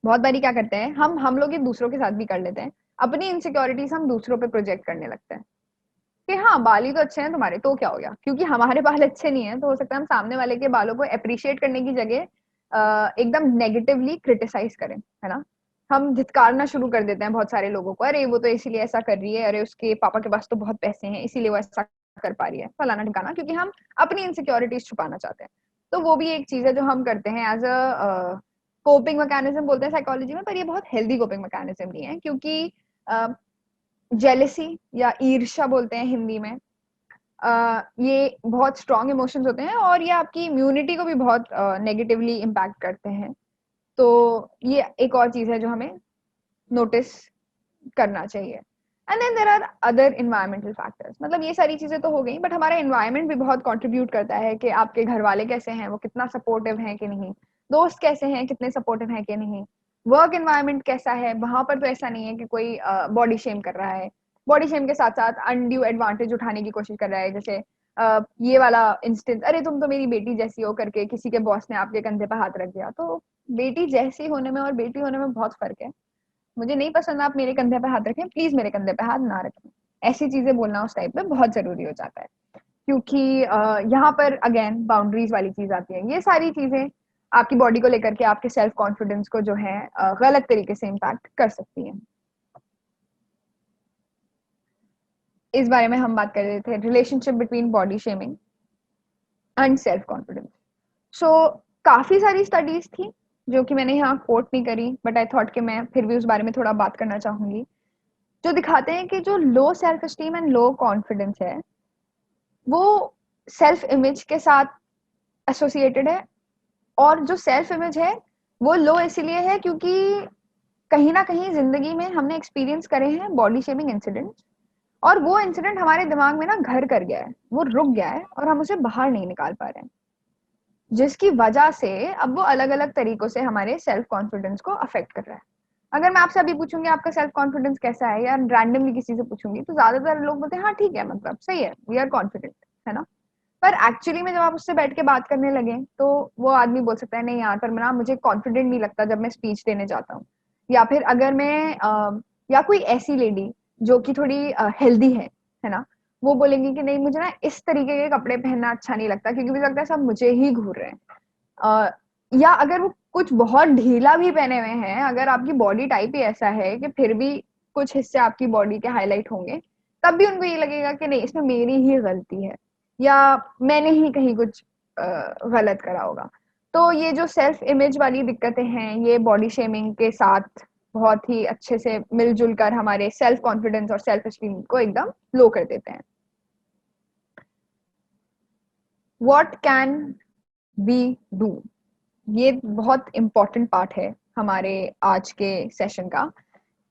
बहुत बारी क्या करते हैं हम लोग ये दूसरों के साथ भी कर लेते हैं, अपनी इनसिक्योरिटीज हम दूसरों पे प्रोजेक्ट करने लगते हैं कि हाँ बाल ही तो अच्छे हैं तुम्हारे, तो क्या हो गया, क्योंकि हमारे बाल अच्छे नहीं है तो हो सकता है हम सामने वाले के बालों को अप्रिशिएट करने की जगह एकदम नेगेटिवली क्रिटिसाइज करें, है ना। हम धिक्कारना शुरू कर देते हैं बहुत सारे लोगों को, अरे वो तो इसीलिए ऐसा कर रही है, अरे उसके पापा के पास तो बहुत पैसे हैं इसीलिए वो ऐसा कर पा रही है, फलाना ठिकाना, क्योंकि हम अपनी इनसिक्योरिटीज छुपाना चाहते हैं। तो वो भी एक चीज है जो हम करते हैं एज अ कोपिंग मैकेनिज्म बोलते हैं साइकोलॉजी में, पर ये बहुत हेल्दी कोपिंग मैकेनिज्म नहीं है, क्योंकि जेलेसी या ईर्ष्या बोलते हैं हिंदी में, ये बहुत स्ट्रॉन्ग इमोशंस होते हैं और ये आपकी इम्यूनिटी को भी बहुत नेगेटिवली इम्पैक्ट करते हैं। तो ये एक और चीज है जो हमें नोटिस करना चाहिए। And then there are other environmental factors, मतलब ये सारी चीजें तो हो गई, बट हमारा इन्वायरमेंट भी बहुत कंट्रीब्यूट करता है कि आपके घर वाले कैसे हैं, वो कितना सपोर्टिव हैं कि नहीं, दोस्त कैसे हैं, कितने सपोर्टिव हैं कि नहीं, वर्क इन्वायरमेंट कैसा है, वहां पर तो ऐसा नहीं है कि कोई बॉडी शेम कर रहा है, बॉडी शेम के साथ साथ अनड्यू एडवांटेज उठाने की कोशिश कर रहा है, जैसे ये वाला इंस्टेंस, अरे तुम तो मेरी बेटी जैसी हो करके किसी के बॉस ने आपके कंधे पर हाथ रख दिया। तो बेटी जैसी होने में और बेटी होने में बहुत फर्क है। मुझे नहीं पसंद आप मेरे कंधे पे हाथ रखें, प्लीज मेरे कंधे पे हाथ ना रखें, ऐसी चीजें बोलना उस टाइप पे बहुत जरूरी हो जाता है, क्योंकि यहाँ पर अगेन बाउंड्रीज वाली चीज आती है। ये सारी चीजें आपकी बॉडी को लेकर के आपके सेल्फ कॉन्फिडेंस को जो है गलत तरीके से इम्पैक्ट कर सकती हैं। इस बारे में हम बात कर रहे थे, relationship between body shaming and self confidence. So काफी सारी स्टडीज थी जो कि मैंने यहाँ कोट नहीं करी, बट आई थॉट कि मैं फिर भी उस बारे में थोड़ा बात करना चाहूंगी, जो दिखाते हैं कि जो low self esteem and low confidence है वो सेल्फ इमेज के साथ एसोसिएटेड है। और जो सेल्फ इमेज है वो लो इसलिए है क्योंकि कहीं ना कहीं जिंदगी में हमने एक्सपीरियंस करे हैं बॉडी शेमिंग इंसिडेंट्स, और वो इंसिडेंट हमारे दिमाग में ना घर कर गया है, वो रुक गया है और हम उसे बाहर नहीं निकाल पा रहे हैं, जिसकी वजह से अब वो अलग अलग तरीकों से हमारे सेल्फ कॉन्फिडेंस को अफेक्ट कर रहा है। अगर मैं आपसे अभी पूछूंगी आपका सेल्फ कॉन्फिडेंस कैसा है, या रैंडमली किसी से पूछूंगी, तो ज्यादातर लोग बोलते हैं हाँ ठीक है, मतलब सही है, वी आर कॉन्फिडेंट, है ना। पर एक्चुअली में जब आप उससे बैठ के बात करने लगे तो वो आदमी बोल सकता है नहीं यार, पर ना मुझे कॉन्फिडेंट नहीं लगता जब मैं स्पीच देने जाता हूँ। या फिर अगर मैं या कोई ऐसी लेडी जो कि थोड़ी हेल्दी है ना, वो बोलेंगी कि नहीं मुझे ना इस तरीके के कपड़े पहनना अच्छा नहीं लगता, क्योंकि मुझे लगता है सब मुझे ही घूर रहे हैं। या अगर वो कुछ बहुत ढीला भी पहने हुए हैं, अगर आपकी बॉडी टाइप ही ऐसा है कि फिर भी कुछ हिस्से आपकी बॉडी के हाईलाइट होंगे, तब भी उनको ये लगेगा कि नहीं इसमें मेरी ही गलती है, या मैंने ही कहीं कुछ गलत करा होगा। तो ये जो सेल्फ इमेज वाली दिक्कतें हैं, ये बॉडी शेमिंग के साथ बहुत ही अच्छे से मिलजुल कर हमारे सेल्फ कॉन्फिडेंस और सेल्फ एस्टीम को एकदम लो कर देते हैं। व्हाट कैन वी डू, ये बहुत इंपॉर्टेंट पार्ट है हमारे आज के सेशन का,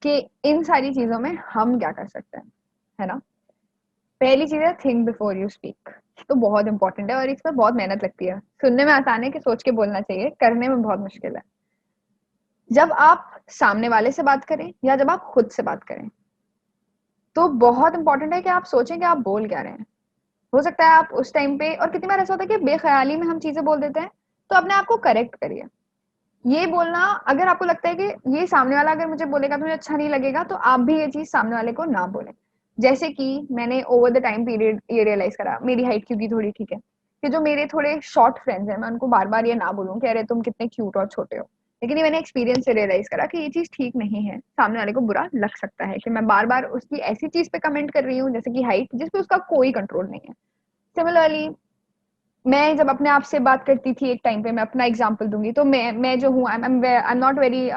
कि इन सारी चीजों में हम क्या कर सकते हैं, है ना। पहली चीज है थिंक बिफोर यू स्पीक। तो बहुत इंपॉर्टेंट है और इसमें बहुत मेहनत लगती है। सुनने में आसान है कि सोच के बोलना चाहिए, करने में बहुत मुश्किल है। जब आप सामने वाले से बात करें या जब आप खुद से बात करें, तो बहुत इंपॉर्टेंट है कि आप सोचें कि आप बोल क्या रहे हैं। हो सकता है आप उस टाइम पे, और कितनी बार ऐसा होता है कि बेख्याली में हम चीजें बोल देते हैं, तो अपने आप को करेक्ट करिए। ये बोलना, अगर आपको लगता है कि ये सामने वाला अगर मुझे बोलेगा तो मुझे अच्छा नहीं लगेगा, तो आप भी ये चीज सामने वाले को ना बोलें। जैसे कि मैंने ओवर द टाइम पीरियड ये रियलाइज करा, मेरी हाइट क्योंकि थोड़ी ठीक है, कि जो मेरे थोड़े शॉर्ट फ्रेंड्स हैं, मैं उनको बार बार ये ना बोलूं कि अरे तुम कितने क्यूट और छोटे हो। लेकिन ये मैंने एक्सपीरियंस से रियलाइज करा कि ये चीज ठीक नहीं है, सामने वाले को बुरा लग सकता है कि मैं बार बार उसकी ऐसी चीज पे कमेंट कर रही हूँ जैसे कि हाइट, जिसपे उसका कोई कंट्रोल नहीं है। सिमिलरली, मैं जब अपने आप से बात करती थी एक टाइम पे, मैं अपना एग्जांपल दूंगी, तो मैं जो हूँ, I am not very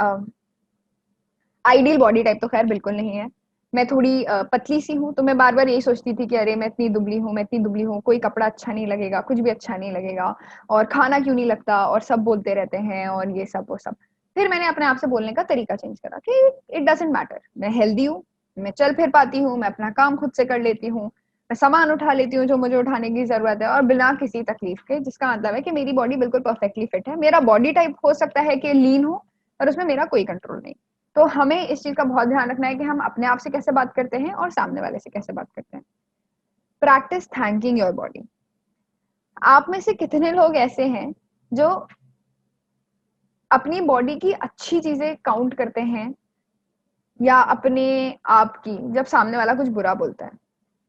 ideal body type, तो खैर बिल्कुल नहीं है। मैं थोड़ी पतली सी हूँ, तो मैं बार बार यही सोचती थी कि अरे मैं इतनी दुबली हूँ, मैं इतनी दुबली हूँ, कोई कपड़ा अच्छा नहीं लगेगा, कुछ भी अच्छा नहीं लगेगा, और खाना क्यों नहीं लगता, और सब बोलते रहते हैं, और ये सब वो सब। फिर मैंने अपने आप से बोलने का तरीका चेंज करा कि इट डजेंट मैटर, मैं हेल्दी हूँ, मैं चल फिर पाती हूँ, मैं अपना काम खुद से कर लेती हूँ, मैं सामान उठा लेती हूँ जो मुझे उठाने की जरूरत है, और बिना किसी तकलीफ के, जिसका मतलब है कि मेरी बॉडी बिल्कुल परफेक्टली फिट है। मेरा बॉडी टाइप हो सकता है कि लीन हो, पर उसमें मेरा कोई कंट्रोल नहीं। तो हमें इस चीज का बहुत ध्यान रखना है कि हम अपने आप से कैसे बात करते हैं और सामने वाले से कैसे बात करते हैं। Practice thanking your body. आप में से कितने लोग ऐसे हैं जो अपनी बॉडी की अच्छी चीजें काउंट करते हैं, या अपने आप की, जब सामने वाला कुछ बुरा बोलता है।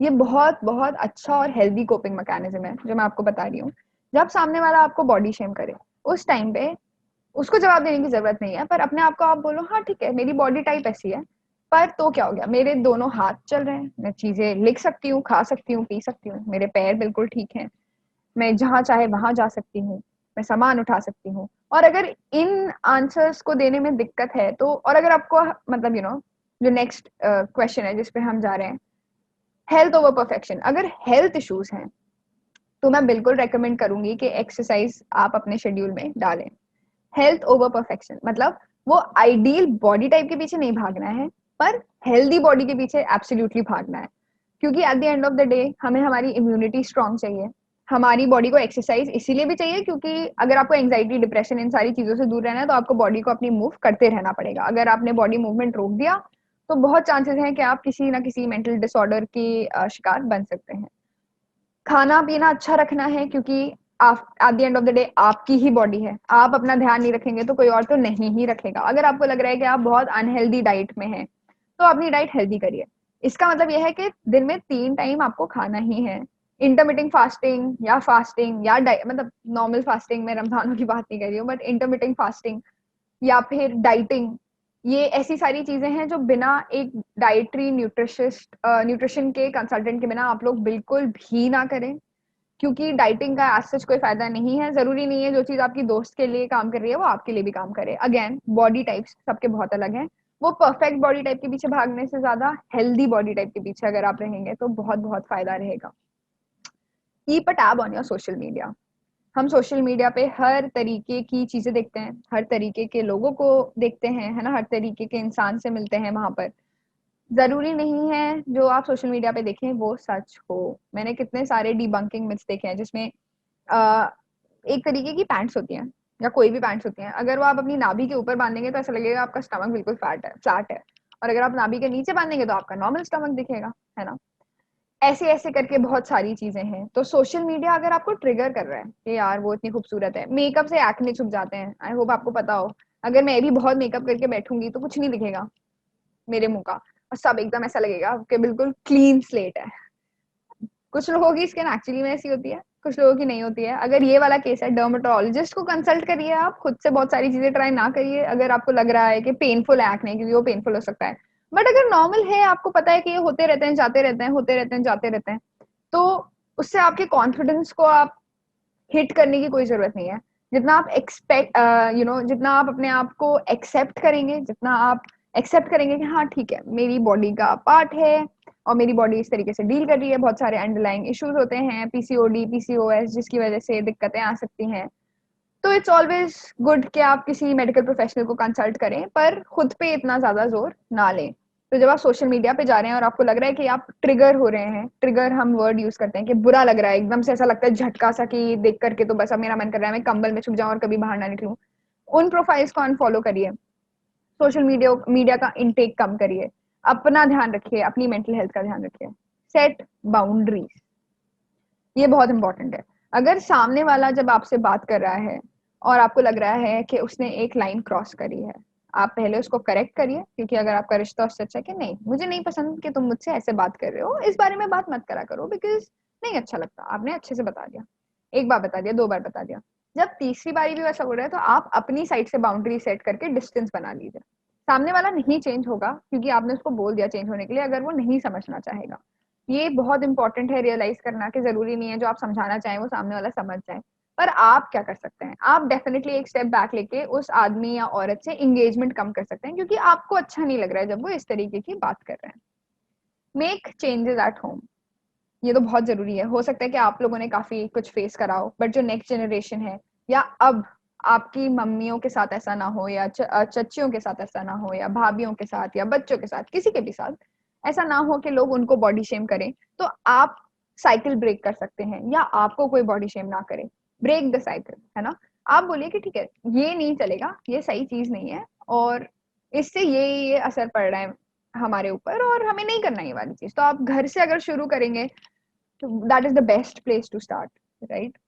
ये बहुत बहुत अच्छा और हेल्दी कोपिंग मैकेनिज्म है जो मैं आपको बता रही हूँ। जब सामने वाला आपको बॉडी शेम करे, उस टाइम पे उसको जवाब देने की जरूरत नहीं है, पर अपने आप को आप बोलो हाँ ठीक है, मेरी बॉडी टाइप ऐसी है, पर तो क्या हो गया, मेरे दोनों हाथ चल रहे हैं, मैं चीजें लिख सकती हूँ, खा सकती हूँ, पी सकती हूँ, मेरे पैर बिल्कुल ठीक हैं, मैं जहां चाहे वहां जा सकती हूँ, मैं सामान उठा सकती हूँ। और अगर इन आंसर्स को देने में दिक्कत है तो, और अगर आपको मतलब जो नेक्स्ट क्वेश्चन है जिसपे हम जा रहे हैं, हेल्थ ओवर परफेक्शन, अगर हेल्थ इश्यूज हैं तो मैं बिल्कुल रेकमेंड करूंगी कि एक्सरसाइज आप अपने शेड्यूल में डालें। हेल्थ ओवर परफेक्शन मतलब वो आइडियल बॉडी टाइप के पीछे नहीं भागना है, पर हेल्दी बॉडी के पीछे एब्सोल्युटली भागना है। क्योंकि at the end of the day हमें हमारी इम्यूनिटी स्ट्रांग चाहिए, हमारी बॉडी को एक्सरसाइज इसीलिए भी चाहिए क्योंकि अगर आपको एंजाइटी, डिप्रेशन, इन सारी चीजों से दूर रहना है तो आपको बॉडी को अपनी मूव करते रहना पड़ेगा। अगर आपने बॉडी मूवमेंट रोक दिया तो बहुत चांसेस हैं कि आप किसी ना किसी मेंटल डिसऑर्डर की शिकार बन सकते हैं। खाना पीना अच्छा रखना है क्योंकि at the end of the day आपकी ही बॉडी है, आप अपना ध्यान नहीं रखेंगे तो कोई और तो नहीं ही रखेगा। अगर आपको लग रहा है कि आप बहुत अनहेल्दी डाइट में हैं, तो अपनी डाइट हेल्दी करिए। इसका मतलब यह है कि दिन में 3 टाइम आपको खाना ही है। इंटरमिटिंग फास्टिंग या फास्टिंग या मतलब नॉर्मल फास्टिंग में रमजानों की बात नहीं कर रही हूँ, बट इंटरमिटिंग फास्टिंग या फिर डाइटिंग, ये ऐसी सारी चीजें हैं जो बिना एक डाइटरी न्यूट्रिशन के कंसल्टेंट के बिना आप लोग बिल्कुल भी ना करें। क्योंकि डाइटिंग का आज सच कोई फायदा नहीं है। जरूरी नहीं है जो चीज आपकी दोस्त के लिए काम कर रही है वो आपके लिए भी काम करे। अगेन, बॉडी टाइप्स सबके बहुत अलग हैं। वो परफेक्ट बॉडी टाइप के पीछे भागने से ज्यादा हेल्दी बॉडी टाइप के पीछे अगर आप रहेंगे तो बहुत बहुत फायदा रहेगा। Keep a tab on your social media. हम सोशल मीडिया पे हर तरीके की चीजें देखते हैं, हर तरीके के लोगों को देखते हैं, है ना, हर तरीके के इंसान से मिलते हैं वहां पर। जरूरी नहीं है जो आप सोशल मीडिया पे देखें वो सच हो। मैंने कितने सारे डिबंकिंग मिथ्स देखे हैं जिसमें एक तरीके की पैंट्स होती हैं, या कोई भी पैंट्स होती हैं, अगर वो आप अपनी नाभि के ऊपर बांधेंगे तो ऐसा लगेगा आपका स्टमक बिल्कुल फ्लैट है, और अगर आप नाभि के नीचे बांधेंगे तो आपका नॉर्मल स्टमक दिखेगा, है ना। ऐसे ऐसे करके बहुत सारी चीजें हैं। तो सोशल मीडिया अगर आपको ट्रिगर कर रहा है कि यार वो इतनी खूबसूरत है, मेकअप से एक्ने छुप जाते हैं, आई होप आपको पता हो। अगर मैं भी बहुत मेकअप करके बैठूंगी तो कुछ नहीं दिखेगा मेरे मुंह का, और सब एकदम ऐसा लगेगा कि बिल्कुल क्लीन स्लेट है। कुछ लोगों की स्किन एक्चुअली में ऐसी होती है, कुछ लोगों की नहीं होती है। अगर ये वाला केस है, डर्मेटोलॉजिस्ट को कंसल्ट करिए, आप खुद से बहुत सारी चीजें ट्राई ना करिए अगर आपको लग रहा है कि पेनफुल है एक्ने, क्योंकि वो पेनफुल हो सकता है। बट अगर नॉर्मल है, आपको पता है कि ये होते रहते हैं जाते रहते हैं, होते रहते हैं जाते रहते हैं, तो उससे आपके कॉन्फिडेंस को आप हिट करने की कोई जरूरत नहीं है। जितना आप एक्सपेक्ट जितना आप अपने आप को एक्सेप्ट करेंगे, जितना आप एक्सेप्ट करेंगे कि हाँ ठीक है मेरी बॉडी का पार्ट है और मेरी बॉडी इस तरीके से डील कर रही है, बहुत सारे अंडरलाइंग इश्यूज होते हैं, पीसीओडी पीसीओएस, जिसकी वजह से दिक्कतें आ सकती हैं, तो इट्स ऑलवेज गुड कि आप किसी मेडिकल प्रोफेशनल को कंसल्ट करें, पर खुद पे इतना ज्यादा जोर ना लें। तो जब आप सोशल मीडिया पे जा रहे हैं और आपको लग रहा है कि आप ट्रिगर हो रहे हैं, ट्रिगर हम वर्ड यूज करते हैं कि बुरा लग रहा है, एकदम से ऐसा लगता है झटका सा कि देख करके तो बस अब मेरा मन कर रहा है मैं कंबल में छुप जाऊं और कभी बाहर ना निकलूं, उन प्रोफाइल्स को अनफॉलो करिए। सोशल मीडिया मीडिया का इनटेक कम करिए, अपना ध्यान रखिए, अपनी मेंटल हेल्थ का ध्यान रखिए। सेट बाउंड्रीज, ये बहुत इंपॉर्टेंट है। अगर सामने वाला जब आपसे बात कर रहा है और आपको लग रहा है कि उसने एक लाइन क्रॉस करी है, आप पहले उसको करेक्ट करिए, क्योंकि अगर आपका रिश्ता उससे अच्छा है कि नहीं मुझे नहीं पसंद कि तुम मुझसे ऐसे बात कर रहे हो, इस बारे में बात मत करा करो, बिकॉज नहीं अच्छा लगता। आपने अच्छे से बता दिया, एक बार बता दिया, दो बार बता दिया, जब तीसरी बारी भी वैसा हो रहा है तो आप अपनी साइड से बाउंड्री सेट करके डिस्टेंस बना लीजिए। सामने वाला नहीं चेंज होगा क्योंकि आपने उसको बोल दिया चेंज होने के लिए, अगर वो नहीं समझना चाहेगा। ये बहुत इंपॉर्टेंट है रियलाइज करना कि जरूरी नहीं है जो आप समझाना चाहें वो सामने वाला समझ जाए। पर आप क्या कर सकते हैं, आप डेफिनेटली एक स्टेप बैक लेके उस आदमी या औरत से इंगेजमेंट कम कर सकते हैं, क्योंकि आपको अच्छा नहीं लग रहा है जब वो इस तरीके की बात कर रहे हैं। मेक चेंजेस एट होम, ये तो बहुत जरूरी है। हो सकता है कि आप लोगों ने काफी कुछ फेस करा हो, बट जो नेक्स्ट जनरेशन है, या अब आपकी मम्मियों के साथ ऐसा ना हो, या चच्चियों के साथ ऐसा ना हो, या भाभीियों के साथ, या बच्चों के साथ, किसी के भी साथ ऐसा ना हो कि लोग उनको बॉडी शेम करें, तो आप साइकिल ब्रेक कर सकते हैं, या आपको कोई बॉडी शेम ना करे। ब्रेक द साइकिल, है ना। आप बोलिए कि ठीक है ये नहीं चलेगा, ये सही चीज नहीं है, और इससे ये असर पड़ रहा है हमारे ऊपर, और हमें नहीं करना ये वाली चीज। तो आप घर से अगर शुरू करेंगे तो that is the best place to start, right.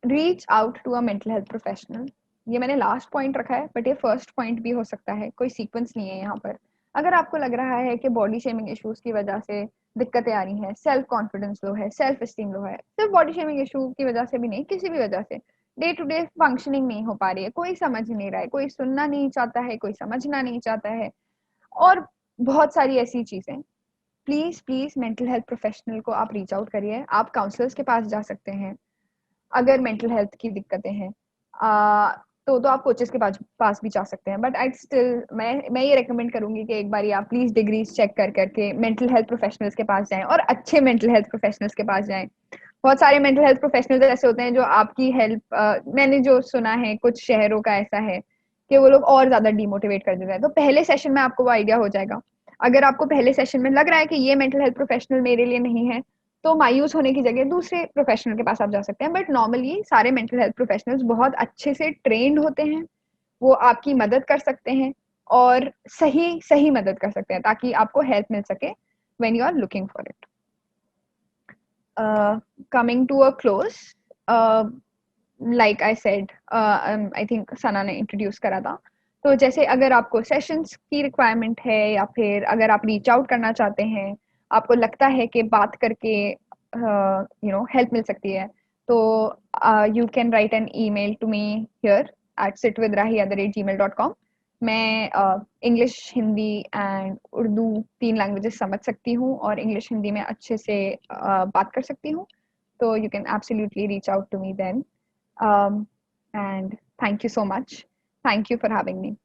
Reach out to a mental health professional, ये मैंने लास्ट पॉइंट रखा है, बट ये फर्स्ट पॉइंट भी हो सकता है, कोई सीक्वेंस नहीं है यहाँ पर। अगर आपको लग रहा है कि बॉडी शेमिंग इश्यूज की वजह से दिक्कतें आ रही हैं, सेल्फ कॉन्फिडेंस लो है, सेल्फ एस्टीम लो है, सिर्फ बॉडी शेमिंग इशू की वजह से भी नहीं, किसी भी वजह से डे टू डे फंक्शनिंग नहीं हो पा रही है, कोई समझ नहीं रहा है, कोई सुनना नहीं चाहता है, कोई समझना नहीं चाहता है, और बहुत सारी ऐसी चीजें, please please mental health professional को आप रीच आउट करिए। आप काउंसलर्स के पास जा सकते हैं अगर मेंटल हेल्थ की दिक्कतें हैं, तो आप कोचेस के पास भी जा सकते हैं, बट आई स्टिल मैं ये रेकमेंड करूंगी कि एक बार आप प्लीज डिग्रीज चेक कर करके मेंटल हेल्थ प्रोफेशनल्स के पास जाएं, और अच्छे मेंटल हेल्थ प्रोफेशनल्स के पास जाएं। बहुत सारे मेंटल हेल्थ प्रोफेशनल्स ऐसे होते हैं जो आपकी हेल्प, मैंने जो सुना है कुछ शहरों का ऐसा है कि वो लोग और ज्यादा डिमोटिवेट कर देते हैं, तो पहले सेशन में आपको वो आइडिया हो जाएगा। अगर आपको पहले सेशन में लग रहा है कि ये मेंटल हेल्थ प्रोफेशनल मेरे लिए नहीं है, तो मायूस होने की जगह दूसरे प्रोफेशनल के पास आप जा सकते हैं। बट नॉर्मली सारे मेंटल हेल्थ प्रोफेशनल्स बहुत अच्छे से ट्रेंड होते हैं, वो आपकी मदद कर सकते हैं, और सही सही मदद कर सकते हैं, ताकि आपको हेल्प मिल सके when you are looking for it. Coming to a close, like I said, I think Sana ने इंट्रोड्यूस करा था, तो जैसे अगर आपको सेशंस की रिक्वायरमेंट है, या फिर अगर आप रीच आउट करना चाहते हैं, आपको लगता है कि बात करके हेल्प मिल सकती है, तो you can write an email to me here at sitwithrahi@gmail.com। मैं English, Hindi and Urdu 3 languages समझ सकती हूँ, और इंग्लिश हिंदी में अच्छे से बात कर सकती हूँ, तो you can absolutely reach out to me then. And thank you so much. Thank you for having me.